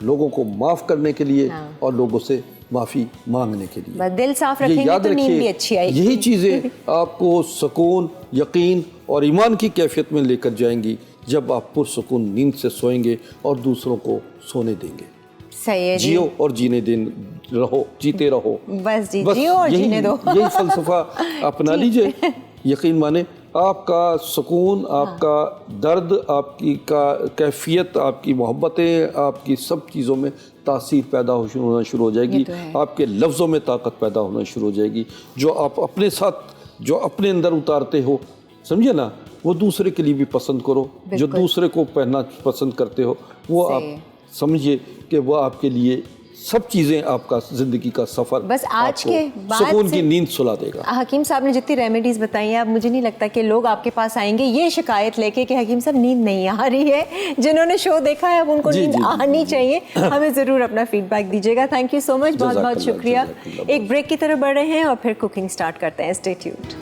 लोगों को माफ़ करने के लिए और लोगों से माफ़ी मांगने के लिए। बस दिल साफ रखेंगे तो नींद भी अच्छी आएगी। यही चीज़ें आपको सुकून, यकीन और ईमान की कैफियत में लेकर जाएंगी जब आप पुरसुकून नींद से सोएंगे और दूसरों को सोने देंगे। सही है जी। जियो और जीने दिन रहो, जीते रहो, बस जियो और जीने दो। यही फ़लसफ़ा अपना लीजिए। यकीन माने आपका सुकून, आपका दर्द, आपकी का कैफियत, आपकी मोहब्बतें, आपकी सब चीज़ों में तासीर पैदा होना शुरू हो जाएगी। आपके लफ्ज़ों में ताकत पैदा होना शुरू हो जाएगी। जो आप अपने साथ, जो अपने अंदर उतारते हो, समझे ना, वो दूसरे के लिए भी पसंद करो। जो दूसरे को पहनना पसंद करते हो वो आप समझिए कि वो आपके लिए सब चीज़ें, आपका ज़िंदगी का सफ़र बस आज के बाद सुकून की नींद सुला देगा। हकीम साहब ने जितनी रेमेडीज़ बताई हैं, अब मुझे नहीं लगता कि लोग आपके पास आएंगे ये शिकायत लेके कि हकीम साहब नींद नहीं आ रही है। जिन्होंने शो देखा है अब उनको नींद आनी चाहिए। हमें ज़रूर अपना फीडबैक दीजिएगा। थैंक यू सो मच, बहुत बहुत शुक्रिया। एक ब्रेक की तरफ बढ़ रहे हैं और फिर कुकिंग स्टार्ट करते हैं। Stay tuned.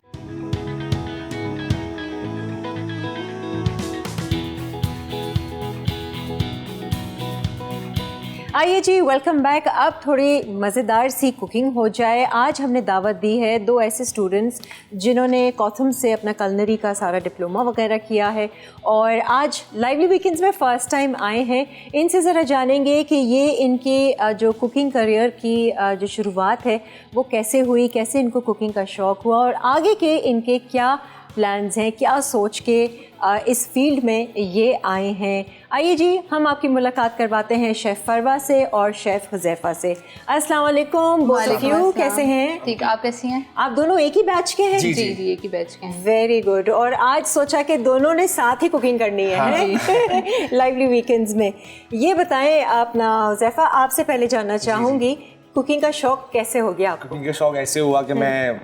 आइए जी, वेलकम बैक। अब थोड़ी मज़ेदार सी कुकिंग हो जाए। आज हमने दावत दी है दो ऐसे स्टूडेंट्स जिन्होंने कॉथम से अपना कलनरी का सारा डिप्लोमा वगैरह किया है और आज लाइवली वीकेंड्स में फ़र्स्ट टाइम आए हैं। इनसे ज़रा जानेंगे कि ये इनके जो कुकिंग करियर की जो शुरुआत है वो कैसे हुई, कैसे इनको कुकिंग का शौक़ हुआ और आगे के इनके क्या प्लान्स हैं, क्या सोच के इस फील्ड में ये आए हैं। आइए जी, हम आपकी मुलाकात करवाते हैं शेफ़ फरवा से और शेफ़ हुज़ैफ़ा से। अस्सलाम वालेकुम बोथ ऑफ यू, कैसे हैं? ठीक, आप कैसी हैं? आप दोनों एक ही बैच के हैं? जी जी जी, एक ही बैच के हैं। Very good. और आज सोचा कि दोनों ने साथ ही कुकिंग करनी है लाइवली वीकेंड्स में। ये बताएं अपना हुज़ैफ़ा, आपसे पहले जानना चाहूँगी कुकिंग का शौक़ कैसे हो गया आपको? कुकिंग का शौक़ ऐसे हुआ कि मैं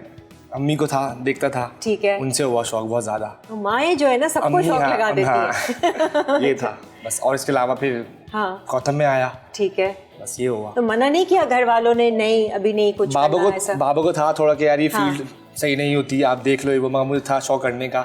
अम्मी को था, देखता था, ठीक है, उनसे हुआ शौक बहुत ज्यादा। तो माएँ जो है ना सबको शौक लगा देती है। ये था बस, और इसके अलावा फिर कॉथम में आया, ठीक है, बस ये हुआ। तो मना नहीं किया घर वालों ने? नहीं अभी नहीं कुछ करना? बाबा को था थोड़ा कि यार ये फील्ड सही नहीं होती, आप देख लो। वो मुझे था शौक करने का।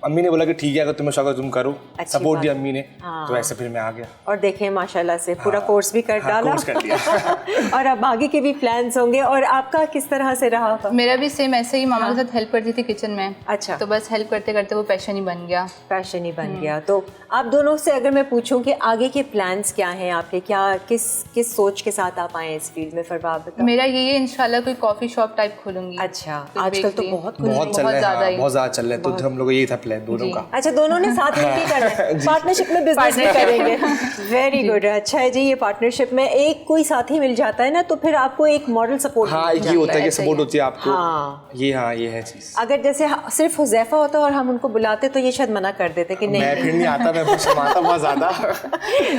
अम्मी ने बोला कि ठीक है, अगर तुम्हें शौक है तुम करो, सपोर्ट दिया अम्मी ने। तो ऐसे फिर मैं आ गया और देखें माशाल्लाह से पूरा कोर्स भी कर डाला। कोर्स कर लिया। और अब आगे के भी प्लान्स होंगे। और आपका किस तरह से रहा? मेरा भी सेम ऐसे ही, मामा के साथ हेल्प करती थी किचन में। अच्छा, तो बस हेल्प करते करते वो पैशन ही बन गया। पैशन ही बन गया। तो आप दोनों से अगर मैं पूछूं कि आगे के प्लान्स क्या हैं आपके, क्या किस सोच के साथ आप आए इस फील्ड में? फरवा आप बताओ। मेरा ये इंशाल्लाह कोई कॉफी शॉप टाइप खोलूंगी। अच्छा, आजकल तो बहुत चल रहा है, बहुत ज्यादा चल रहा है। तो हम लोग यही था प्लान दोनों का। अच्छा, दोनों ने साथ मिलकर करना है, पार्टनरशिप में बिजनेस भी करेंगे। Very good. अच्छा है जी, ये पार्टनरशिप में एक कोई साथी मिल जाता है ना तो फिर आपको एक मॉडल सपोर्ट। हाँ, ये होता है कि सपोर्ट होती है आपको। ये है चीज। अगर जैसे सिर्फ हुज़ैफ़ा होता और हम उनको बुलाते तो ये शायद मना कर देते कि नहीं, मैं फिर नहीं आता, मैं शर्माता बहुत ज्यादा।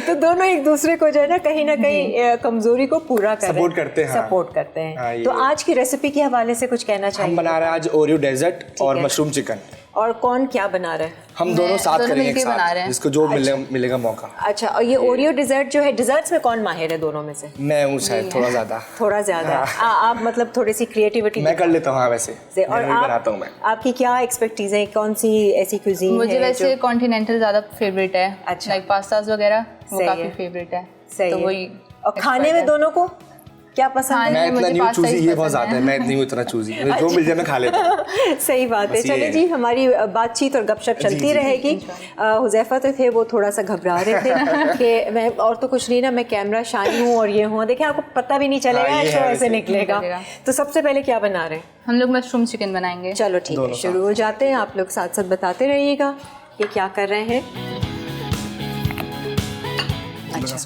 तो दोनों एक दूसरे को जो है ना कहीं कमजोरी को पूरा सपोर्ट करते हैं। तो आज की रेसिपी के हवाले से कुछ कहना चाहिए? हम बना रहे हैं आज ओरियो डेजर्ट और मशरूम चिकन। और कौन क्या बना रहा है? हम दोनों साथ करेंगे एक साथ, जिसको जो मिलेगा मौका। अच्छा, और ये ओरियो डेजर्ट जो है, डेजर्ट्स में कौन माहिर है दोनों में से? मैं हूँ शायद थोड़ा ज्यादा। आप मतलब थोड़ी सी क्रिएटिविटी मैं कर लेता हूँ वैसे। और बनाता हूँ मैं। आपकी क्या एक्सपर्टीज है, कौन सी ऐसी क्यूजीन है? मुझे वैसे कॉन्टिनेंटल ज्यादा फेवरेट है। अच्छा, लाइक पास्तास वगैरह वो काफी फेवरेट है। सही। तो वही। और खाने में दोनों को क्या पसंद हाँ, है? मैं इतना मुझे नहीं हूँ पास्ता चूजी, ही ये बहुत पसंद ज्यादा है, है। मैं इतनी हूँ इतना चूजी, मुझे जो मिल जाए मैं खा लेता हूँ। सही बात है। बस ये चलिए है। जी, हमारी बातचीत और गपशप चलती जी। रहेगी। हुज़ैफा तो थे, वो थोड़ा सा घबरा रहे थे कि मैं और तो कुछ नहीं ना, मैं कैमरा शाई हूँ और ये हूँ। देखिए आपको पता भी नहीं चलेगा, हाँ, ये शो है ऐसे वैसे। निकलेगा। निकलेगा। तो सबसे पहले क्या बना रहे हैं? हम लोग मशरूम चिकन बनाएंगे। चलो ठीक है, दोनों शुरू हो जाते हैं। आप लोग साथ साथ बताते रहिएगा कि क्या कर रहे हैं। अच्छा,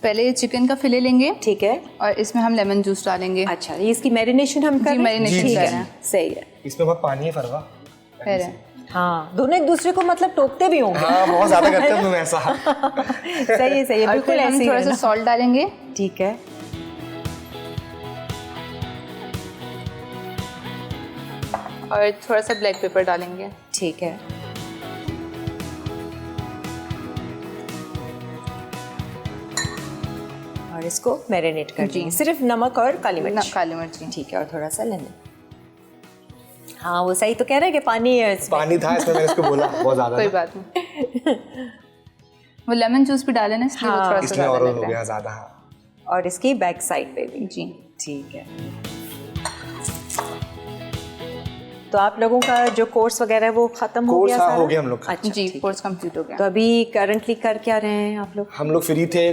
पहले चिकन का फिले लेंगे ठीक है। और इसमें हम लेमन जूस डालेंगे। अच्छा, ये इसकी मैरिनेशन हम कर जी, रहे हैं? मैरिनेशन ठीक कर है, रहे हैं। सही है। इसमें बहुत पानी है फरवा। फिर है। हाँ, दोनों एक दूसरे को मतलब टोकते भी होंगे। हाँ बहुत ज्यादा करते हैं तुम ऐसा। सही है, सही है, और बिल्कुल फिर हम ऐसे ही थोड़ा सा रहना। सॉल्ट डालेंगे। ठीक है। और थोड़ा सा ब्लैक पेपर डालेंगे। ठीक है। और इसको मैरिनेट कर जी। देंगे, सिर्फ नमक और काली मिर्च। काली मिर्ची। ठीक है, और थोड़ा सा लेमन। हाँ, वो सही तो कह रहे हैं कि पानी है इसमें। पानी था इसमें, मैंने इसको बोला बहुत ज्यादा कोई था। बात नहीं। वो लेमन जूस भी डाले ना, इसलिए वो हाँ, थोड़ा सा इसलिए ज़्यादा और लग हो रहा गया है। ज्यादा। हाँ। और इसकी बैक साइड पे भी। जी। ठीक है। तो आप लोगों का जो कोर्स वगैरह है वो खत्म हो कोर्स गया हाँ, सारा? हो गया हम लोग का। अच्छा, जी, ठीक। कोर्स कंप्लीट हो गया। तो अभी करंटली कर क्या रहे हैं आप लोग? हम लोग फ्री थे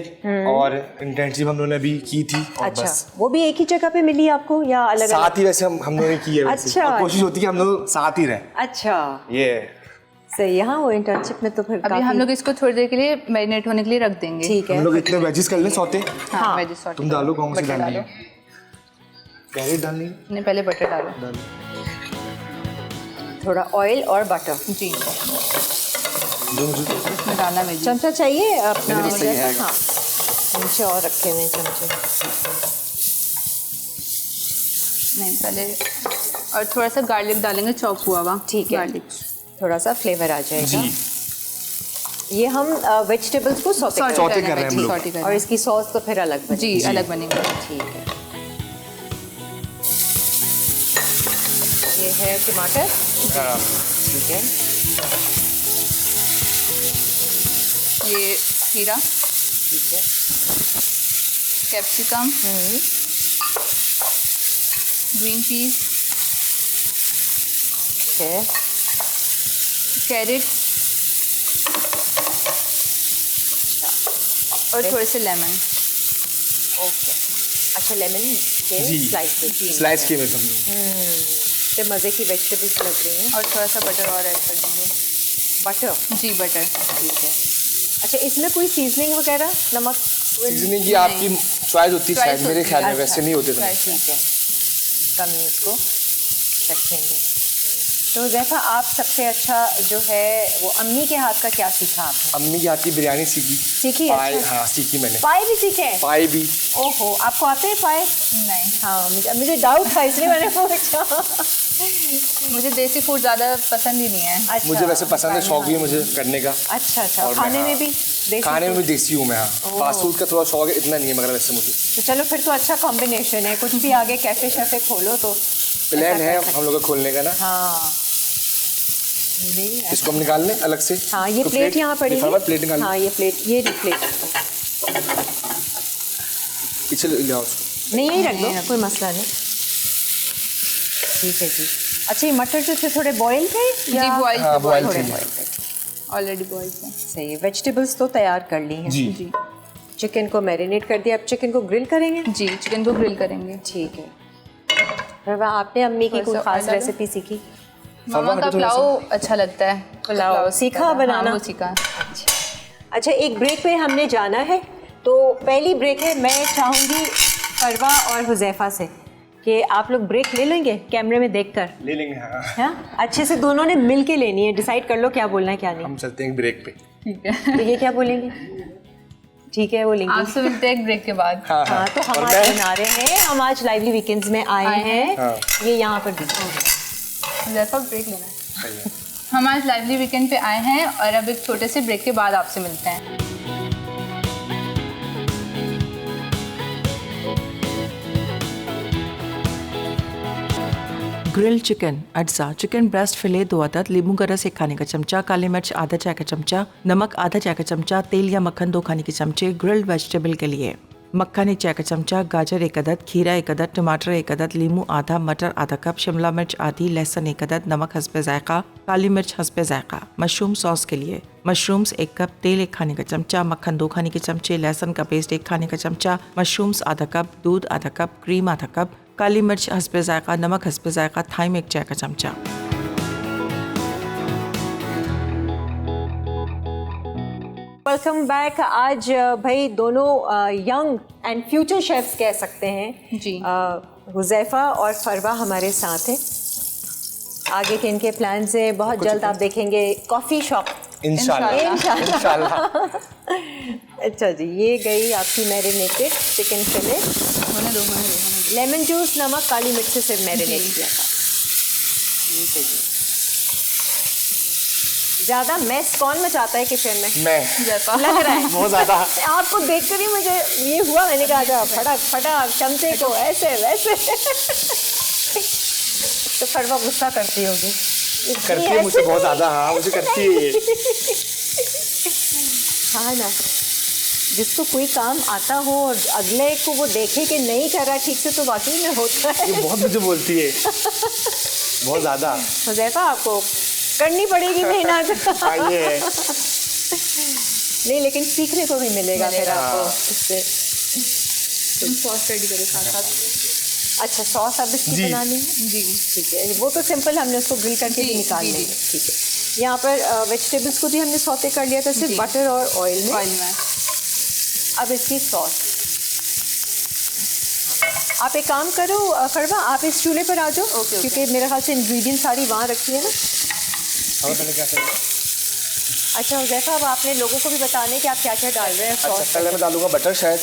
और इंटर्नशिप हम लोगों ने अभी की थी और अच्छा, बस वो भी एक ही जगह पे मिली आपको या अलग अलग? साथ ही वैसे हम लोगों ने की है वैसे। अच्छा। और कोशिश होती है कि हम लोग साथ ही रहें। अच्छा, ये सही है। हाँ, वो इंटर्नशिप में तो फिर अभी काफी। हम लोग इसको थोड़ी देर के लिए मैरिनेट होने के लिए रख देंगे। ठीक है। हम लोग इतने वेजिस कर लें सौते। हाँ, वेजिस सॉल्ट तुम डालो कौन सी बटर डालनी डालो। है? कैरेट डालनी है? नहीं, पहले बटर डालो। थोड़ा ऑयल और बटर। जी, जो मुझे इसमें डालना वेजिस। चमचा चाहिए अपना? मेरे पास सही है। हाँ, चमचे और रखे हुए हैं चमचे। नहीं, पहले और थोड़ा सा गार्लिक डालेंगे, चॉप हुआ हुआ। ठीक है। गार्लिक थोड़ा सा फ्लेवर आ जाएगा। जी ये हम वेजिटेबल्स को सौते कर सौते कर रहे हैं हम लोग। सॉटी कर और रहे इसकी सॉस तो फिर अलग हैं। बनेगी। जी, अलग बनेगा। ठीक है। ये है टमाटर। हाँ। ठीक है। ये खीरा, ठीक है। कैप्सिकम, ग्रीन पीस, ठीक है। कैरेट और थोड़े से लेमन। ओके। अच्छा, लेमन के जी स्लाइस। स्लाइस किए हुए थे हम लोग। तो मज़े की वेजिटेबल्स लग रही हैं। और थोड़ा सा बटर और ऐड कर देंगे। बटर। जी, बटर। ठीक है। अच्छा, इसमें कोई सीजनिंग वगैरह, नमक? सीजनिंग की आपकी चॉइस होती है शायद, Choice मेरे होती ख्याल में है। वैसे नहीं होते थे। Choice ठीक है, कम ही इसको रखेंगे। तो जैसा आप सबसे अच्छा जो है वो अम्मी के हाथ का क्या सीखा आपने? अम्मी की हाथ की बिरयानी सीखी। सीखी है? पाए, अच्छा। हाँ सीखी मैंने। पाए भी सीखे हैं? पाए भी। ओहो, आपको आते हैं पाए? नहीं, हाँ, मुझे डाउट था इसलिए मैंने पूछा। मुझे देसी फूड ज़्यादा पसंद ही नहीं है। अच्छा, मुझे वैसे पसंद है, शौक भी है मुझे करने का। अच्छा अच्छा, और खाने मैं, में हाँ, भी देसी खाने में food? भी देसी हूँ मैं। हाँ, फास्ट फूड का थोड़ा शौक है, इतना नहीं है मगर वैसे मुझे। तो चलो फिर तो अच्छा कॉम्बिनेशन है। कुछ भी आगे कैफे शैफे खोलो तो प्लान ऐसा है कर सकते। हम लोग का खोलने का ना। हाँ नहीं, इसको हम निकाल लें अलग से। हाँ, ये तो प्लेट यहाँ पड़ी है। प्लेट निकाल हाँ, लें। ये प्लेट पीछे ले आओ उसको। नहीं, यही रख दो, कोई मसला नहीं। ठीक है जी। अच्छा, ये मटर जो थे थोड़े बॉयल थे या? जी, बॉयल हाँ, boil थोड़े थे। बॉयल थे। ऑलरेडी बॉयल है। सही है। वेजिटेबल्स तो तैयार कर ली हैं। जी जी चिकन को मैरिनेट कर दिया, अब चिकन को ग्रिल करेंगे। जी, चिकन को ग्रिल करेंगे। ठीक है। फिर आपने अम्मी की थोड़ा कोई सा खास oil डालो। रेसिपी सीखी? मामा का थोड़ा सा। पुलाव अच्छा लगता है। पुलाव सीखा हाँ, बनाना? वो सीखा। अच्छा, एक ब्रेक पे हमने जाना है, तो पहली ब्रेक है, मैं चाहूँगी फरवा और हुज़ैफा से कि आप लोग ब्रेक ले लेंगे कैमरे में देखकर। ले लेंगे। हाँ, हाँ, अच्छे से दोनों ने मिल के लेनी है, डिसाइड कर लो क्या बोलना है क्या नहीं। हम चलते हैं ब्रेक पे। ठीक है, तो ये क्या बोलेंगे? ठीक है, बोलेंगे। आपसे मिलते हैं ब्रेक के बाद। हाँ हाँ, तो हम और आज मैं- बना रहे हैं, हम आज लाइवली वीकेंड्स में आए हैं। हाँ। ये यहाँ पर भी जैसा ब्रेक लेना है। सही है। हम आज लाइवली वीकेंड पे आए हैं और अब एक छोटे से ब्रेक के बाद आपसे मिलते हैं। ग्रिल चिकन अज्जा चिकन ब्रेस्ट फिले 2 अदद, नींबू का रस 1 खाने का चमचा, काली मिर्च आधा चाय का चमचा, नमक आधा चाय का चमचा, तेल या मक्खन 2 खाने के चमचे। ग्रिल्ड वेजिटेबल के लिए मक्खन 1 चाय का चमचा, गाजर 1 अदद, खीरा 1 अदद, टमाटर 1 अदद, लीमू आधा, मटर आधा कप, शिमला मिर्च आधी, लहसुन 1 अदद, नमक हस्बे जायका, काली मिर्च हस्बे जायका। मशरूम सॉस के लिए मशरूम्स 1 कप, तेल 1 खाने का चमचा, मक्खन 2 खाने के चमचे, लहसुन का पेस्ट 1 खाने का चमचा, मशरूम्स आधा कप, दूध आधा कप, क्रीम आधा कप, काली मिर्च हस्बे जायका, नमक हस्बे जायका, थाइम 1 चाय का चमचा। Welcome back. आज भाई दोनों यंग एंड फ्यूचर शेफ्स कह सकते हैं जी। हुज़ैफा और फरवा हमारे साथ हैं। आगे के इनके प्लान्स हैं, बहुत जल्द आप देखेंगे कॉफ़ी शॉप इंशाल्लाह। अच्छा जी, ये गई आपकी मैरिनेटेड चिकन फिले, होने दो। लेमन जूस, नमक, काली मिर्च से सिर्फ मैरिनेट किया था। ठीक है जी। ज़्यादा मैस कौन मचाता है किचन में? मैं लग रहा है बहुत ज़्यादा। आपको देखकर ही मुझे ये हुआ, मैंने कहा था फटाक फटाक चमचे को ऐसे वैसे। तो फरवा गुस्सा करती होगी, करती है मुझसे बहुत ज़्यादा। हाँ, मुझे करती है। हाँ ना, जिसको कोई काम आता हो और अगले को वो देखे कि नहीं कर रहा ठीक से, तो वाकई में होता है। ये बहुत मुझे बोलती है, बहुत ज़्यादा। हुज़ैफा आपको करनी पड़ेगी मेहनत। आइए। नहीं, लेकिन सीखने को भी मिलेगा फिर आपको इससे। तुम सॉस रेडी करो साथ। अच्छा, सॉस अब इसकी जी। बनानी है? जी ठीक है, वो तो सिंपल, हमने उसको ग्रिल करके भी निकाल जी, लेंगे। ठीक है, यहाँ पर वेजिटेबल्स को भी हमने सौते कर लिया था, सिर्फ जी। बटर और ऑयल में। ऑयल में अब इसकी सॉस, आप एक काम करो फरवा, आप इस चूल्हे पर आ जाओ, ओके। क्योंकि मेरे ख्याल से इंग्रेडिएंट सारी वहाँ रखी है ना। और पहले क्या करें? अच्छा हुज़ैफा, अब आपने लोगों को भी बताने कि आप क्या क्या डाल रहे हैं अच्छा, सॉस। पहले मैं डालूंगा बटर, शायद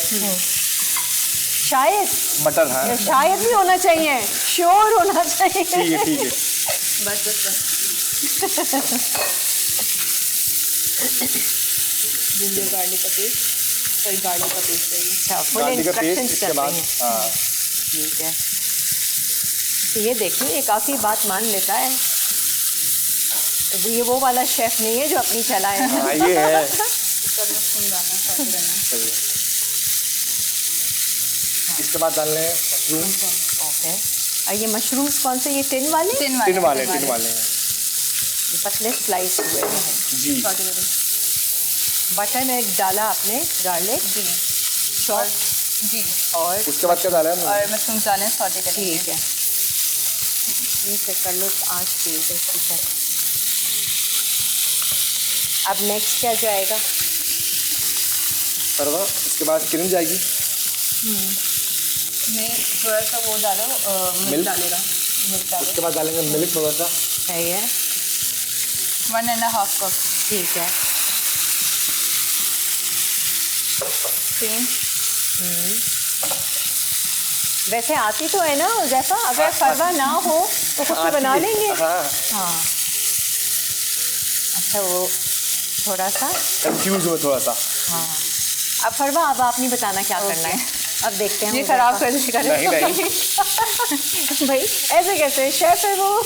शायद मटर। हाँ, शायद भी होना चाहिए, श्योर होना चाहिए। ठीक है, ठीक है। बस जिंजर गार्लिक का पेस्ट, सॉरी गार्लिक का पेस्ट है ये। अच्छा, फुल गार्लिक का पेस्ट, इंस्ट्रक्शंस इसके चल बाद रही हैं। हाँ, ठीक है, तो ये देखिए, ये काफ़ी बात मान लेता है। ये वो वाला शेफ नहीं है जो अपनी चलाए। हाँ, ये है। स्पून डालना, साथ ही डालना। चलिए। इसके बाद डालने हैं मशरूम। ओके, और ये मशरूम्स कौन से, ये टिन वाले? टिन टिन वाले टिन हैं। ये पतले स्लाइस हुए हैं। जी। सॉटे करो। बटर में डाला आपने, गार्लिक, जी चॉप, जी। और उसके बाद क्या डाला है? और मशरूम डालने हैं, सॉटे करेंगे। ठीक है, ये से कर लो आँच तेज है इसकी तरह। अब नेक्स्ट क्या जाएगा? परवा, इसके बाद क्रीम जाएगी। मैं थोड़ा सा वो डालो, मिल्क मिल्क? डालेगा, मिल्क डालो। उसके बाद डालेंगे मिल्क थोड़ा सा। सही है, 1.5 कप ठीक है। क्रीम। वैसे आती तो है ना जैसा, अगर फरवा ना हो तो खुद से बना लेंगे। हाँ, हाँ, अच्छा, वो थोड़ा सा, कंफ्यूज हुआ थोड़ा सा। हाँ। अब फरवा, अब आप नहीं बताना क्या करना है, अब देखते हैं। ये हुज़ैफा। खराब कर देगा। नहीं नहीं, भाई ऐसे कैसे, शेफ है वो।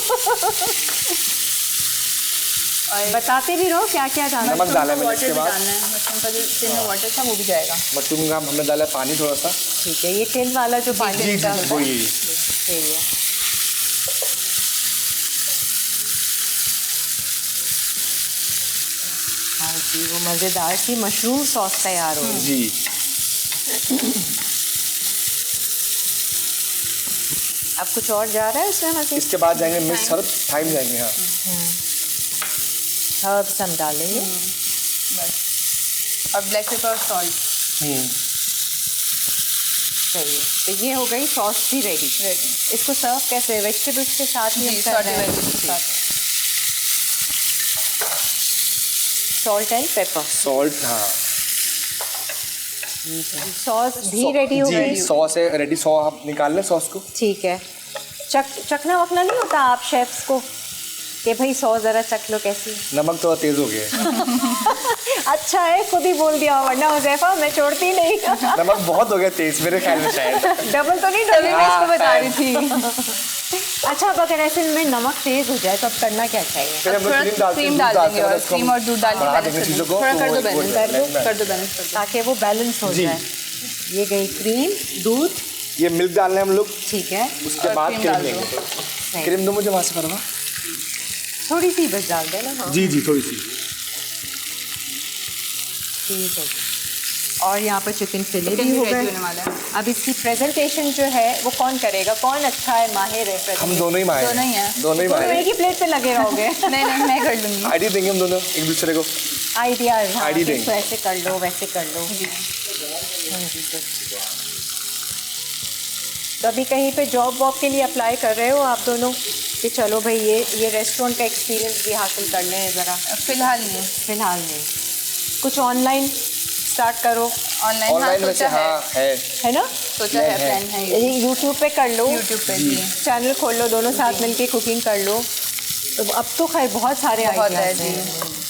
बताते भी रहो क्या क्या डालना। नमक डाला मैंने। वाटर इसके भी बाद डालना है, मशरूम का जो टिन में वाटर था वो भी जाएगा। मशरूम का हमने डाला है पानी थोड़ा सा। ठीक है, ये टिन वाला जो पानी जी जी, का होता है। वही। सही है। हाँ जी, वो मज़ेदार सी मशरूम सॉस तैयार हो गई। जी। अब कुछ और जा रहा है इसमें मज़ीद? इसके बाद जाएंगे मिक्स हर्ब, थाइम जाएंगे। हाँ, हर्ब्स हम डालेंगे। बस। और ब्लैक पेपर और सॉल्ट। सही है, तो ये हो गई सॉस भी रेडी। इसको सर्व कैसे, वेजिटेबल्स के साथ ही हम जी, कर सॉटे रहे हैं? वेजिटेबल्स के साथ। Salt and paper. सॉल्ट। हाँ सॉस भी रेडी हो गई। जी, सॉस है रेडी। सॉस आप निकाल लें सॉस को। ठीक है, चखना वखना नहीं होता आप शेफ्स को कि भाई सॉस ज़रा चख लो कैसी है? नमक थोड़ा तेज हो गया है। अच्छा है, खुद ही बोल दिया, वरना हुज़ैफा मैं छोड़ती नहीं। नमक बहुत हो गया तेज मेरे ख्याल में शायद। डबल तो नहीं, डबल मैं इसको बता रही थी। अच्छा, अब अगर ऐसे में नमक तेज हो जाए तो अब करना क्या चाहिए? फिर हम लोग क्रीम डाल देंगे और क्रीम और दूध डाल के बढ़ा बैलेंस देंगे कर चीज़ों देंगे। को। थोड़ा कर दो वो- बैलेंस, वो- कर दो बैलेंस कर दो। ताकि वो बैलेंस हो जी। जाए। ये गई क्रीम, दूध, ये मिल्क डालना है हम लोग, ठीक है, उसके और बाद क्रीम क्रीम डाल लेंगे। नहीं, क्रीम दो मुझे वहाँ से करवा। थोड़ी सी बस डाल देना। हाँ जी जी थोड़ी सी। ठीक है। और यहाँ पर चिकन फिले चिकन भी भी हो रेडी गए। होने वाला है। अब इसकी प्रेजेंटेशन जो है वो कौन करेगा, कौन अच्छा है, माहिर है हम presentation? दोनों ही माहिर दोनों ही हैं। दोनों ही दोनों माहिर एक ही प्लेट पे लगे रहोगे। नहीं नहीं मैं कर लूँगी। आईडी देंगे हम दोनों एक दूसरे को। आइडिया, हाँ, आईडी कि देंगे। ऐसे कर लो, वैसे कर लो। हाँ जी, good। तो अभी कहीं पे जॉब वॉब के लिए अप्लाई कर रहे हो आप दोनों कि चलो भाई ये रेस्टोरेंट का एक्सपीरियंस भी हासिल कर लें ज़रा? फिलहाल नहीं, फिलहाल नहीं। कुछ ऑनलाइन स्टार्ट करो, ऑनलाइन हाँ ऑनलाइन वैसे सोचा है, हाँ है। है ना? सोचा है, प्लान है ये। यूट्यूब पे कर लो, यूट्यूब पे भी चैनल खोल लो, दोनों साथ मिलके कुकिंग कर लो। तो अब तो खैर बहुत सारे बहुत है आइडियाज़ जी। हैं।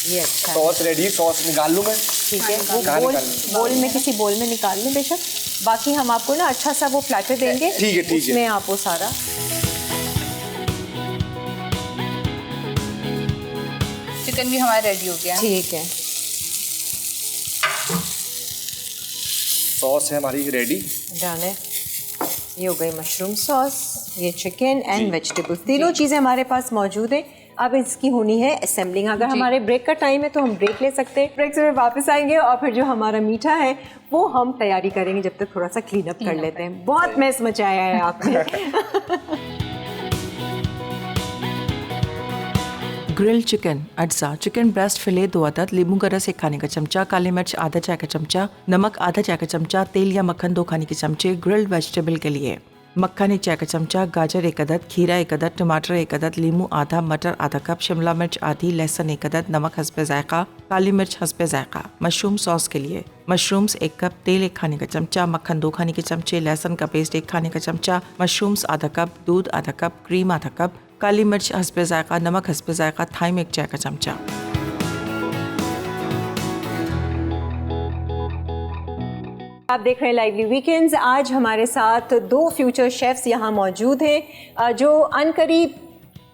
ये अच्छा है, सॉस रेडी, सॉस निकाल लूँ मैं। ठीक है। वो कहाँ बोल निकालनी? बोल में, किसी बोल में निकाल लें बेशक। बाकी हम आपको ना अच्छा सा वो प्लेटर देंगे, ठीक है, ठीक है। उसमें आप वो सारा चिकन भी हमारा रेडी हो गया। ठीक है। सॉस है हमारी रेडी। डन है। ये हो गई मशरूम सॉस, ये चिकन एंड वेजिटेबल्स, तीनों चीज़ें हमारे पास मौजूद हैं। अब इसकी होनी है असेंबलिंग। अगर हमारे ब्रेक का टाइम है तो हम ब्रेक ले सकते हैं, ब्रेक से वापस आएंगे और फिर जो हमारा मीठा है वो हम तैयारी करेंगे, जब तक थोड़ा सा क्लीन अप कर लेते हैं। बहुत मैस मचाया है आपने। ग्रिल्ड चिकन अज्जा, चिकन ब्रेस्ट फिले 2 अदद, नींबू का रस 1 खाने का चमचा, काली मिर्च आधा चाय का चमचा, नमक आधा चाय का चमचा, तेल या मक्खन 2 खाने के चमचे। ग्रिल्ड वेजिटेबल के लिए मक्खन 1 चाय का चमचा, गाजर 1 अदद, खीरा 1 अदद, टमाटर 1 अदद, नींबू आधा, मटर आधा कप, शिमला मिर्च आधी, लहसुन 1 अदद, नमक हस्बे जायका, काली मिर्च हस्बे जायका। मशरूम सॉस के लिए मशरूम्स 1 कप, तेल 1 खाने का चमचा, मक्खन 2 खाने के चमचे, लहसुन का पेस्ट 1 खाने का चमचा, मशरूम्स आधा कप, दूध आधा कप, क्रीम आधा कप, काली मिर्च हस्बे जायका, नमक हस्बे जायका, थाइम 1 चाय का चमचा। आप देख रहे हैं लाइवली वीकेंड्स। आज हमारे साथ 2 फ्यूचर शेफ्स यहाँ मौजूद हैं जो अनकरीब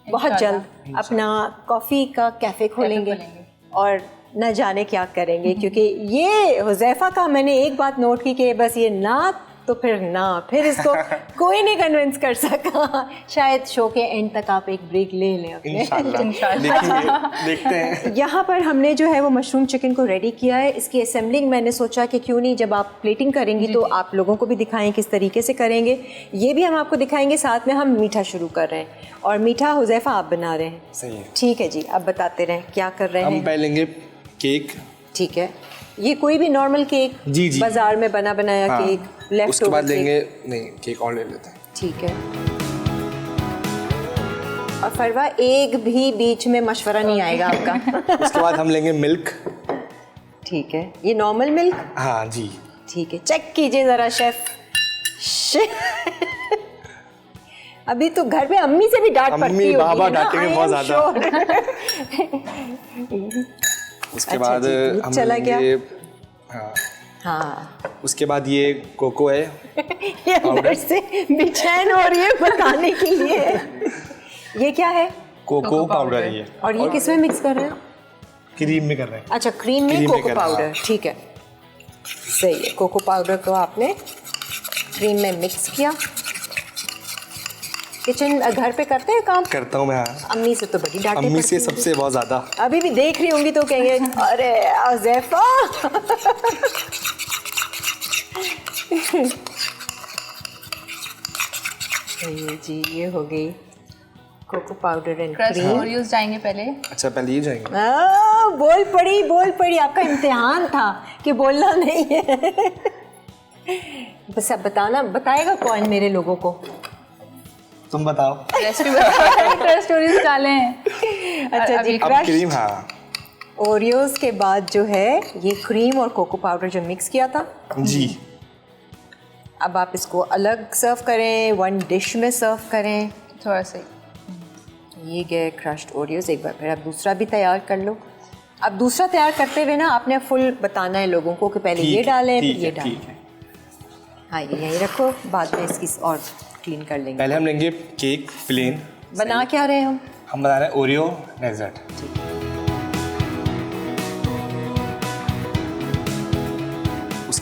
बहुत जल्द अपना कॉफ़ी का कैफ़े खोलेंगे और न जाने क्या करेंगे, क्योंकि ये हुज़ैफ़ा का मैंने एक बात नोट की कि बस ये ना तो फिर ना, फिर इसको कोई नहीं कन्विंस कर सका। शायद शो के एंड तक आप एक ब्रेक ले लें अपने। देखते हैं। यहाँ पर हमने जो है वो मशरूम चिकन को रेडी किया है। इसकी असेंबलिंग मैंने सोचा कि क्यों नहीं, जब आप प्लेटिंग करेंगी तो आप लोगों को भी दिखाएं किस तरीके से करेंगे, ये भी हम आपको दिखाएंगे। साथ में हम मीठा शुरू कर रहे हैं और मीठा हुज़ैफ़ा आप बना रहे हैं। सही है। ठीक है जी, अब बताते रहें क्या कर रहे हम हैं। पहले लेंगे केक। ठीक है, ये कोई भी नॉर्मल केक, जी जी, बाजार में बना बनाया हाँ। केक, लेफ्ट उसके बाद लेंगे, नहीं केक और ले लेते हैं। ठीक है। और फरवा एक भी बीच में मशवरा नहीं आएगा आपका। उसके बाद हम लेंगे मिल्क। ठीक है, ये नॉर्मल मिल्क। हाँ जी। ठीक है, चेक कीजिए ज़रा शेफ। अभी तो घर पे अम्मी से भी डांट पड़ती होगी, अम्मी बाबा है ना? डांटेंगे I am बहुत ज़्यादा। sure। उसके अच्छा बाद जी, दूध हम चला गया। लेंगे, हाँ हाँ, उसके बाद ये कोको है। ये अंदर से बेचैन हो रही है बताने के लिए। ये क्या है? कोको पाउडर है ये। और ये किस में मिक्स कर रहे हो? क्रीम में कर रहे हैं। अच्छा, क्रीम में क्रीम में कोको कर रहे हैं, पाउडर। ठीक है, सही है। कोको पाउडर को आपने क्रीम में मिक्स किया। किचन घर पे करते हैं काम? करता हूँ मैं, हाँ। अम्मी से तो बड़ी डांटे अम्मी पड़ती से होंगी। सबसे बहुत ज़्यादा। अभी भी देख रही होंगी तो कहेंगे अरे हुज़ैफ़ा। ये जी, ये हो गई cocoa powder and crush cream. Oreos जाएंगे पहले। अच्छा पहले ये जाएंगे। बोल पड़ी। आपका इम्तिहान था कि बोलना नहीं है। बस अब बताएगा कौन मेरे लोगों को? तुम बताओ। क्रश ओरियोस डाले हैं। अच्छा जी, अब क्रश क्रीम, हाँ ओरियोस के बाद जो है ये क्रीम और कोको पाउडर जो मिक्स किया था जी। अब आप इसको अलग सर्व करें, 1 डिश में सर्व करें। थोड़ा सा ये गए क्रश्ड ओरियोस। एक बार फिर आप दूसरा भी तैयार कर लो। अब दूसरा तैयार करते हुए ना आपने फुल बताना है लोगों को कि पहले ये डालें फिर ये डालें। हाँ, ये यहीं रखो, बाद में इसकी और क्लीन कर लेंगे। पहले हम लेंगे केक प्लेन। बना क्या रहे हम बना रहे हैं ओरियो डेजर्ट।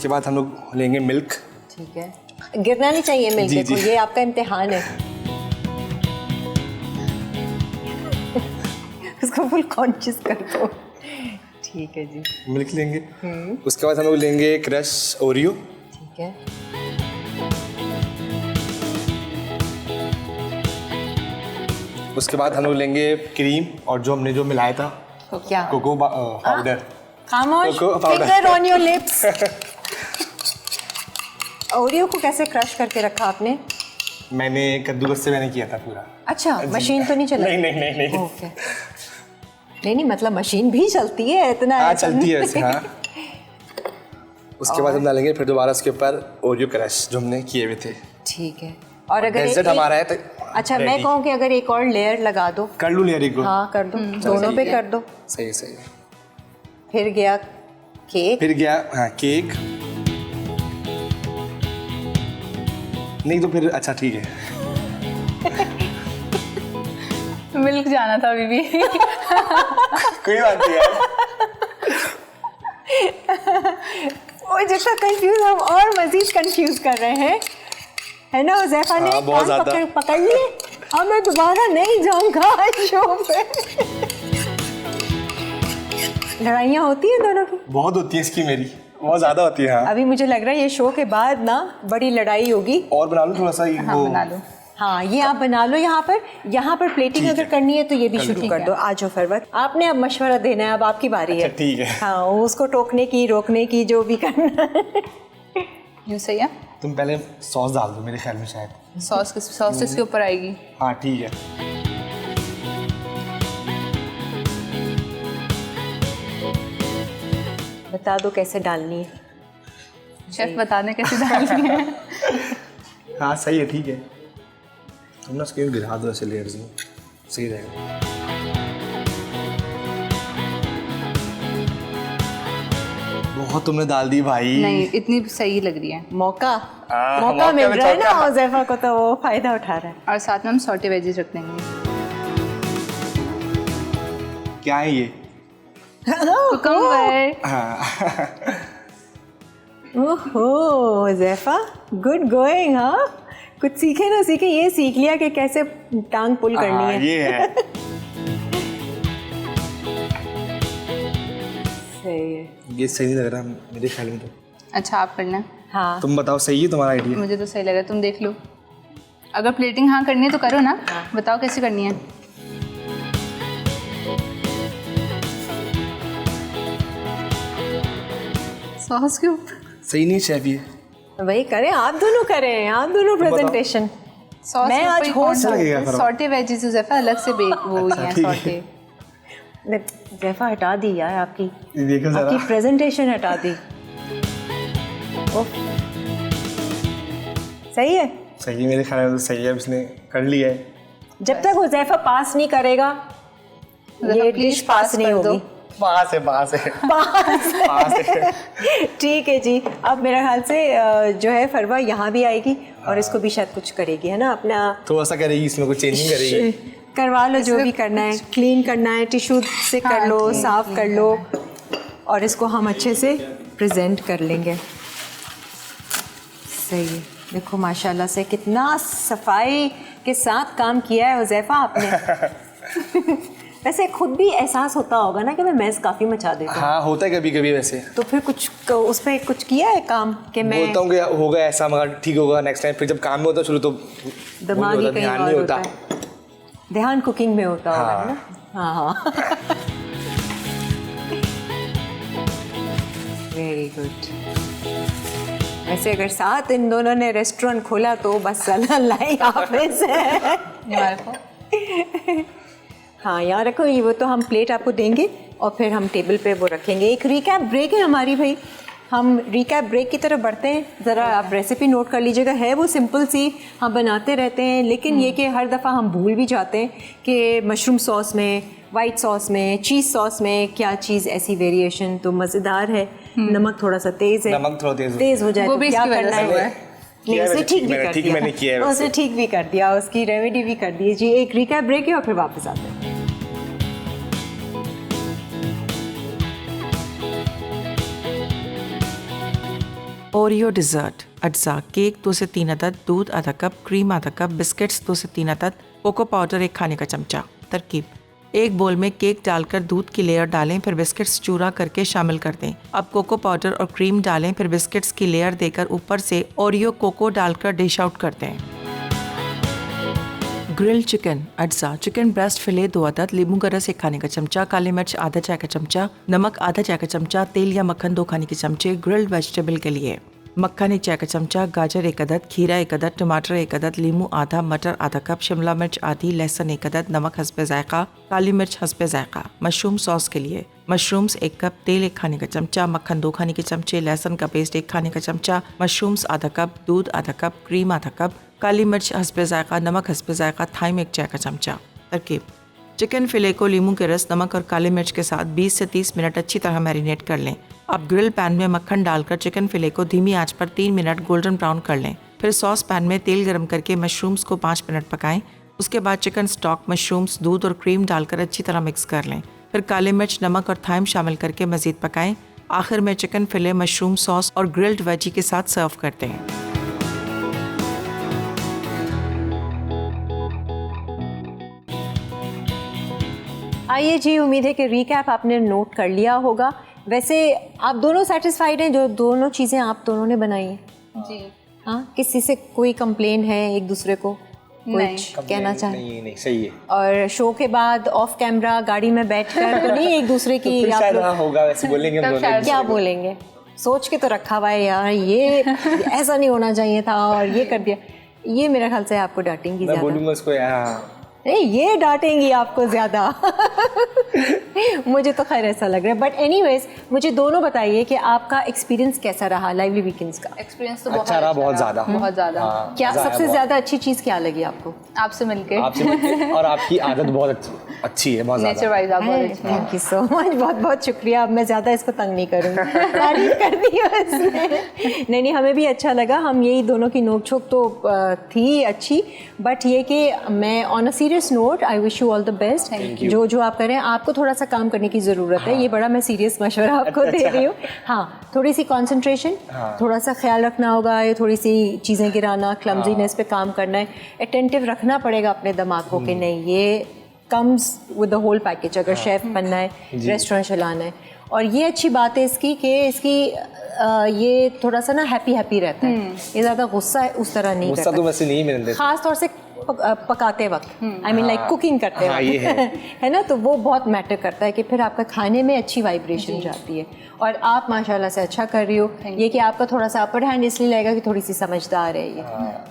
उसके बाद हम लोग लेंगे मिल्क। ठीक है, गिरना नहीं चाहिए मिल्क। जी, देखो जी। ये आपका इम्तिहान है। उसको फुल कॉन्शियस कर दो। ठीक है जी। मिल्क लेंगे। उसके बाद हम लोग लेंगे क्रश ओरियो। ठीक है। उसके बाद हम लोग लेंगे क्रीम और जो हमने जो मिलाया था क्या? Cocoa powder. खामोश, cocoa powder. Finger on your lips. Oreo को कैसे क्रश करके रखा आपने? मैंने कद्दूकस से मैंने किया था पूरा। अच्छा, मशीन तो नहीं चला? नहीं नहीं नहीं नहीं। ओके। नहीं मतलब मशीन भी चलती है इतना? हाँ ऐसा चलती है नहीं। वैसे, हाँ। उसके बाद हम डालेंगे फिर दोबारा उसके ऊपर ओरियो क्रश जो हमने किए हुए थे। ठीक है। और अगर डेजर्ट हमारा है तो अच्छा मैं ready। कहूँ कि अगर एक और लेयर लगा दो। कर लूँ लेयर को। हाँ कर दो, दोनों पे कर दो। सही है, सही है। फिर गया केक। फिर गया हाँ केक। नहीं तो फिर अच्छा ठीक है। मिल्क जाना था अभी भी। कोई बात नहीं यार। वो जितना कंफ्यूज हम और मजीद कंफ्यूज कर रहे हैं, है ना? उज़ैफा ने हाँ, बहुत कान ज़्यादा। पकड़ लिए। अब मैं दोबारा नहीं जाऊंगा शो पे। लड़ाइयाँ होती हैं दोनों की? बहुत होती है इसकी मेरी, बहुत ज़्यादा होती है। हाँ अभी मुझे लग रहा है ये शो के बाद ना बड़ी लड़ाई होगी। और बना लूँ थोड़ा सा ये हाँ वो। बना लो। हाँ ये आप बना लो। यहाँ पर प्लेटिंग अगर करनी है तो ये भी शुरू कर दो। आ जाओ फरवत, आपने अब मशवरा देना है, अब आपकी बारी है। अच्छा, ठीक है। हाँ उसको टोकने की, रोकने की, जो भी करना है। यूँ सही है। तुम पहले सॉस डाल दो मेरे ख्याल में शायद। सॉस इसके ऊपर आएगी। हाँ ठीक है। बता दो कैसे डालनी है। शेफ बता दें कैसे डालनी है। हाँ सही है, ठीक है। तुम ना उसके गिरा दो ऐसे लेयर्स में, सही रहेगा। बहुत तुमने डाल दी भाई। नहीं इतनी सही लग रही है। मौका मौका मिल में रहा है ना चौका। उज़ैफा को, तो वो फायदा उठा रहा है। और साथ में हम सॉटे वेजेस रख देंगे। क्या है ये? कुकम्बर। हाँ। ओहो उज़ैफा, गुड गोइंग। हाँ कुछ सीखे ना सीखे, ये सीख लिया कि कैसे टांग पुल करनी हाँ, है। ये है। सही है। ये सही नहीं लग रहा मेरे ख्याल में तो। अच्छा आप करना। हाँ तुम बताओ सही है तुम्हारा आइडिया? मुझे तो सही लग रहा है, तुम देख लो। अगर प्लेटिंग हाँ करनी है तो करो ना। बताओ कैसे करनी है। सॉस के ऊपर सही नहीं शेफ ये। वही करें, आप दोनों करें, आप दोनों प्रेजेंटेशन। सॉस मैं आज होस्ट लगेगा फिर। सॉटे वेजेस उज़ैफा अलग से बेक वो अच्छा, ही हैं ठीक है। सॉटे। जैफा हटा दी यार आपकी ये देखो जरा। आपकी प्रेजेंटेशन हटा दी। ओह सही है। सही है मेरे ख्याल में तो सही है, उसने कर लिया है। जब तक हुज़ैफा पास नहीं करेगा ये please डिश पास pass नहीं कर दो। होगी। पास है, पास है। पास है। ठीक है जी। अब मेरे ख्याल से जो है फरवा यहाँ भी आएगी और इसको भी शायद कुछ करेगी, है ना? अपना थोड़ा सा करेगी, इसमें कुछ चेंजिंग करेगी। करवा लो जो भी करना है, क्लीन करना है, टिश्यू से कर लो, साफ कर लो और इसको हम अच्छे से प्रेजेंट कर लेंगे। सही है। देखो माशाल्लाह से कितना सफाई के साथ काम किया है हुज़ैफा आपने। वैसे खुद भी एहसास होता होगा ना कि मैं मैस काफ़ी मचा देता हूँ। हाँ होता है कभी कभी वैसे। तो फिर कुछ उस पर कुछ किया है काम कि मैं बोलता हूँ कि होगा ऐसा मगर ठीक होगा नेक्स्ट टाइम, फिर जब काम में होता शुरू तो दिमाग ही कहीं ध्यान और नहीं होता होता। है। ध्यान कुकिंग में होता होगा, है ना? हाँ हाँ। Very good. वैसे अगर साथ इन दोनों ने रेस्टोरेंट खोला तो बस अल्लाह ही हाफिज़ है। हमारे को हाँ यहाँ रखो, ये वो तो हम प्लेट आपको देंगे और फिर हम टेबल पे वो रखेंगे। एक रिकैप ब्रेक है हमारी भाई, हम रिकैप ब्रेक की तरफ बढ़ते हैं। ज़रा आप रेसिपी नोट कर लीजिएगा। है वो सिंपल सी, हम बनाते रहते हैं, लेकिन ये कि हर दफ़ा हम भूल भी जाते हैं कि मशरूम सॉस में, वाइट सॉस में, चीज़ सॉस में क्या चीज़ ऐसी वेरिएशन तो मज़ेदार है। नमक थोड़ा सा तेज़ है, नमक थोड़ा तेज़ हो जाए वो तो भी क्या इसकी वजह करना से हुआ है? है। नहीं किया उसे वैसे, ठीक भी मैंने- कर ठीक दिया, मैंने किया है वैसे। उसे ठीक भी कर दिया, उसकी रेमेडी भी कर दी जी। एक रिकैप ब्रेक है और फिर वापस आते हैं। ओरियो डिज़र्ट अज्जा, केक 2 से 3 अदद, दूध आधा कप, क्रीम आधा कप, बिस्किट्स 2 से 3 अदद, कोको पाउडर 1 खाने का चमचा। तरकीब: एक बोल में केक डालकर दूध की लेयर डालें, फिर बिस्किट्स चूरा करके शामिल कर दें। अब कोको पाउडर और क्रीम डालें, फिर बिस्किट्स की लेयर देकर ऊपर से ओरियो कोको डालकर डिश आउट कर दें। ग्रिल चिकन अज्जा, चिकन ब्रेस्ट फिले 2 अदद, नींबू का रस 1 खाने का चमचा, काली मिर्च आधा चाय का चमचा, नमक आधा चाय का चमचा, तेल या मक्खन 2 खाने के चमचे। ग्रिल्ड वेजिटेबल के लिए मक्खन 1 चाय का चमचा, गाजर 1 अदद, खीरा 1 अदद, टमाटर 1 अदद, नींबू आधा, मटर आधा कप, शिमला मिर्च आधी, लहसुन 1 अदद, नमक हस्बे जायका, काली मिर्च हस्बे जायका। मशरूम सॉस के लिए मशरूम्स 1 कप, तेल 1 खाने का चमचा, मक्खन 2 खाने के चमचे, लहसुन का पेस्ट 1 खाने का चमचा, मशरूम्स आधा कप, दूध आधा कप, क्रीम आधा कप, काली मिर्च हस्बे जायका, नमक हस्बे जायका, थाइम 1 चाय का चमचा। तरकीब: चिकन फिले को नींबू के रस, नमक और काली मिर्च के साथ 20 से 30 मिनट अच्छी तरह मैरिनेट कर लें। अब ग्रिल पैन में मक्खन डालकर चिकन फिले को धीमी आंच पर 3 मिनट गोल्डन ब्राउन कर लें। फिर सॉस पैन में तेल गरम करके मशरूम्स को 5 मिनट पकाएं। उसके बाद चिकन स्टॉक, मशरूम्स, दूध और क्रीम डालकर अच्छी तरह मिक्स कर लें। फिर काली मिर्च, नमक और थाइम शामिल करके मज़ीद पकाएं। आखिर में चिकन फिले मशरूम सॉस और ग्रिल्ड वेजी के साथ सर्व करते हैं। आइए जी, उम्मीद है कि रिकैप आपने नोट कर लिया होगा। वैसे आप दोनों सेटिस्फाइड हैं जो दोनों चीज़ें आप दोनों ने बनाई हैं? जी। हाँ, किसी से कोई कंप्लेन है एक दूसरे को? नहीं, कुछ कहना चाहें? नहीं सही है। और शो के बाद ऑफ कैमरा गाड़ी में बैठकर तो नहीं एक दूसरे की तो फिर आप शायद लोग हाँ होगा, वैसे बोलेंगे हम दोनों। क्या बोलेंगे? सोच के तो रखा हुआ है यार, ये ऐसा नहीं होना चाहिए था और ये कर दिया। ये मेरे ख्याल से आपको डांटेंगी मैं ज़्यादा। बोलूँगा उसको यार, नहीं, ये डांटेंगी आपको ज़्यादा। मुझे तो खैर ऐसा लग रहा है। बट एनीवेज, मुझे दोनों बताइए कि आपका एक्सपीरियंस कैसा रहा लाइवली वीकेंड्स का? एक्सपीरियंस तो अच्छा रहा, बहुत ज़्यादा। बहुत ज़्यादा। हाँ, क्या मज़ा आया सबसे बहुत। ज़्यादा अच्छी चीज़ क्या लगी आपको? आपसे मिलके आपसे मिलके, और आपकी आदत बहुत अच्छी है, बहुत नेचर ज़्यादा। वाइज आप बहुत अच्छे हैं। थैंक यू सो मच, बहुत बहुत शुक्रिया। अब मैं ज़्यादा इसको तंग नहीं करूँगी, तारीफ कर दी उसने। नहीं, हमें भी अच्छा लगा। हम यही दोनों की नोक झोंक तो थी अच्छी, बट ये कि मैं on a serious note I wish you all the best. जो जो आप करें, आपको थोड़ा सा काम करने की ज़रूरत है। ये बड़ा मैं सीरियस मशवरा आपको दे रही हूँ। हाँ, थोड़ी सी कंसंट्रेशन, थोड़ा सा ख्याल रखना होगा। ये थोड़ी सी चीज़ें गिराना, क्लमजीनेस पे काम करना है, अटेंटिव रखना पड़ेगा अपने दिमाग को कि नहीं, ये comes with the whole package. अगर शेफ़ बनना है, रेस्टोरेंट चलाना है। और ये अच्छी बात है इसकी कि ये थोड़ा सा ना हैप्पी रहता है। ये ज़्यादा गुस्सा उस तरह नहीं गुस्सा करता, तो वैसे नहीं मिलने देता। ख़ास तौर से पकाते वक्त, आई मीन लाइक कुकिंग करते वक्त, है ना। तो वो बहुत मैटर करता है कि फिर आपका खाने में अच्छी वाइब्रेशन जाती है। और आप माशाल्लाह से अच्छा कर रही हो। ये कि आपका थोड़ा सा अपर हैंड इसलिए लगेगा कि थोड़ी सी समझदार है ये,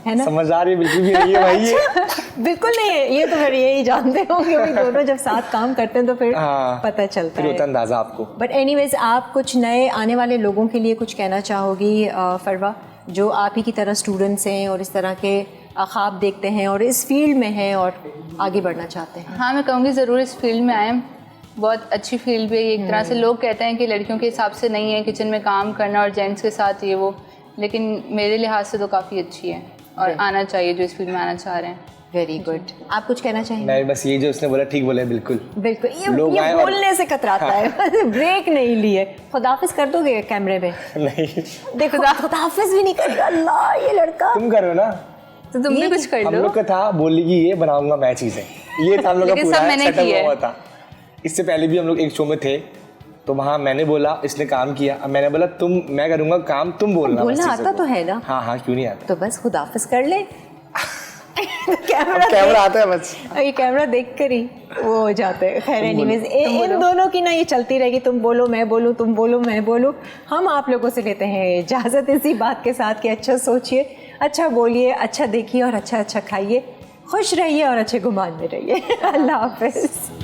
है ना। समझदार है बिल्कुल भी नहीं है भाई ये। बिल्कुल नहीं है ये, तो फिर यही जानते होंगे कि दोनों जब साथ काम करते हैं तो फिर पता चलता फिर होता है अंदाजा आपको। बट एनीवेज, आप कुछ नए आने वाले लोगों के लिए कुछ कहना चाहोगी फरवा, जो आप ही की तरह स्टूडेंट्स हैं और इस तरह के ख्वाब देखते हैं और इस फील्ड में हैं और आगे बढ़ना चाहते हैं? हाँ, मैं कहूँगी ज़रूर इस फील्ड में आएँ। बहुत अच्छी फील्ड भी है। एक तरह से लोग कहते हैं कि लड़कियों के हिसाब से नहीं है किचन में काम करना और जेंट्स के साथ ये वो, लेकिन मेरे लिहाज से तो काफ़ी अच्छी है और आना चाहिए जो इस फील्ड में आना चाह रहे हैं। Very good. आप कुछ कहना चाहेंगे? मैं बस ये जो उसने बोला ठीक बोला, बिल्कुल बिल्कुल। लोग ये आए और- बोलने से कतराता है। ब्रेक नहीं लिए। खुदाफिज कर दोगे कैमरे में? नहीं, देखो, खुदाफिज भी नहीं करेगा। अल्लाह, ये लड़का। तुम करो ना, तो तुम भी कुछ कर हम लो। लोग का था बोली कि ये बनाऊंगा मैं चीज़ें, ये था हम लोग का लेकिन पूरा सब मैंने सेटअप किया है। हुआ था। इससे पहले भी हम लोग एक शो में थे, तो वहाँ मैंने बोला, इसने काम किया। अब मैंने बोला मैं करूँगा काम, तुम बोलना। बोलना आता तो है ना। हाँ, क्यों नहीं आता। तो बस खुदाफिज कर ले। कैमरा आता है बस, ये कैमरा देख कर ही वो हो जाते हैं। खैर एनीवेज, इन दोनों की ना ये चलती रहेगी, तुम बोलो मैं बोलूँ, तुम बोलो मैं बोलूँ। हम आप लोगों से लेते हैं इजाज़त इसी बात के साथ कि अच्छा सोचिए, अच्छा बोलिए, अच्छा देखिए और अच्छा खाइए, खुश रहिए और अच्छे गुमान में रहिए। अल्लाह हाफिज़।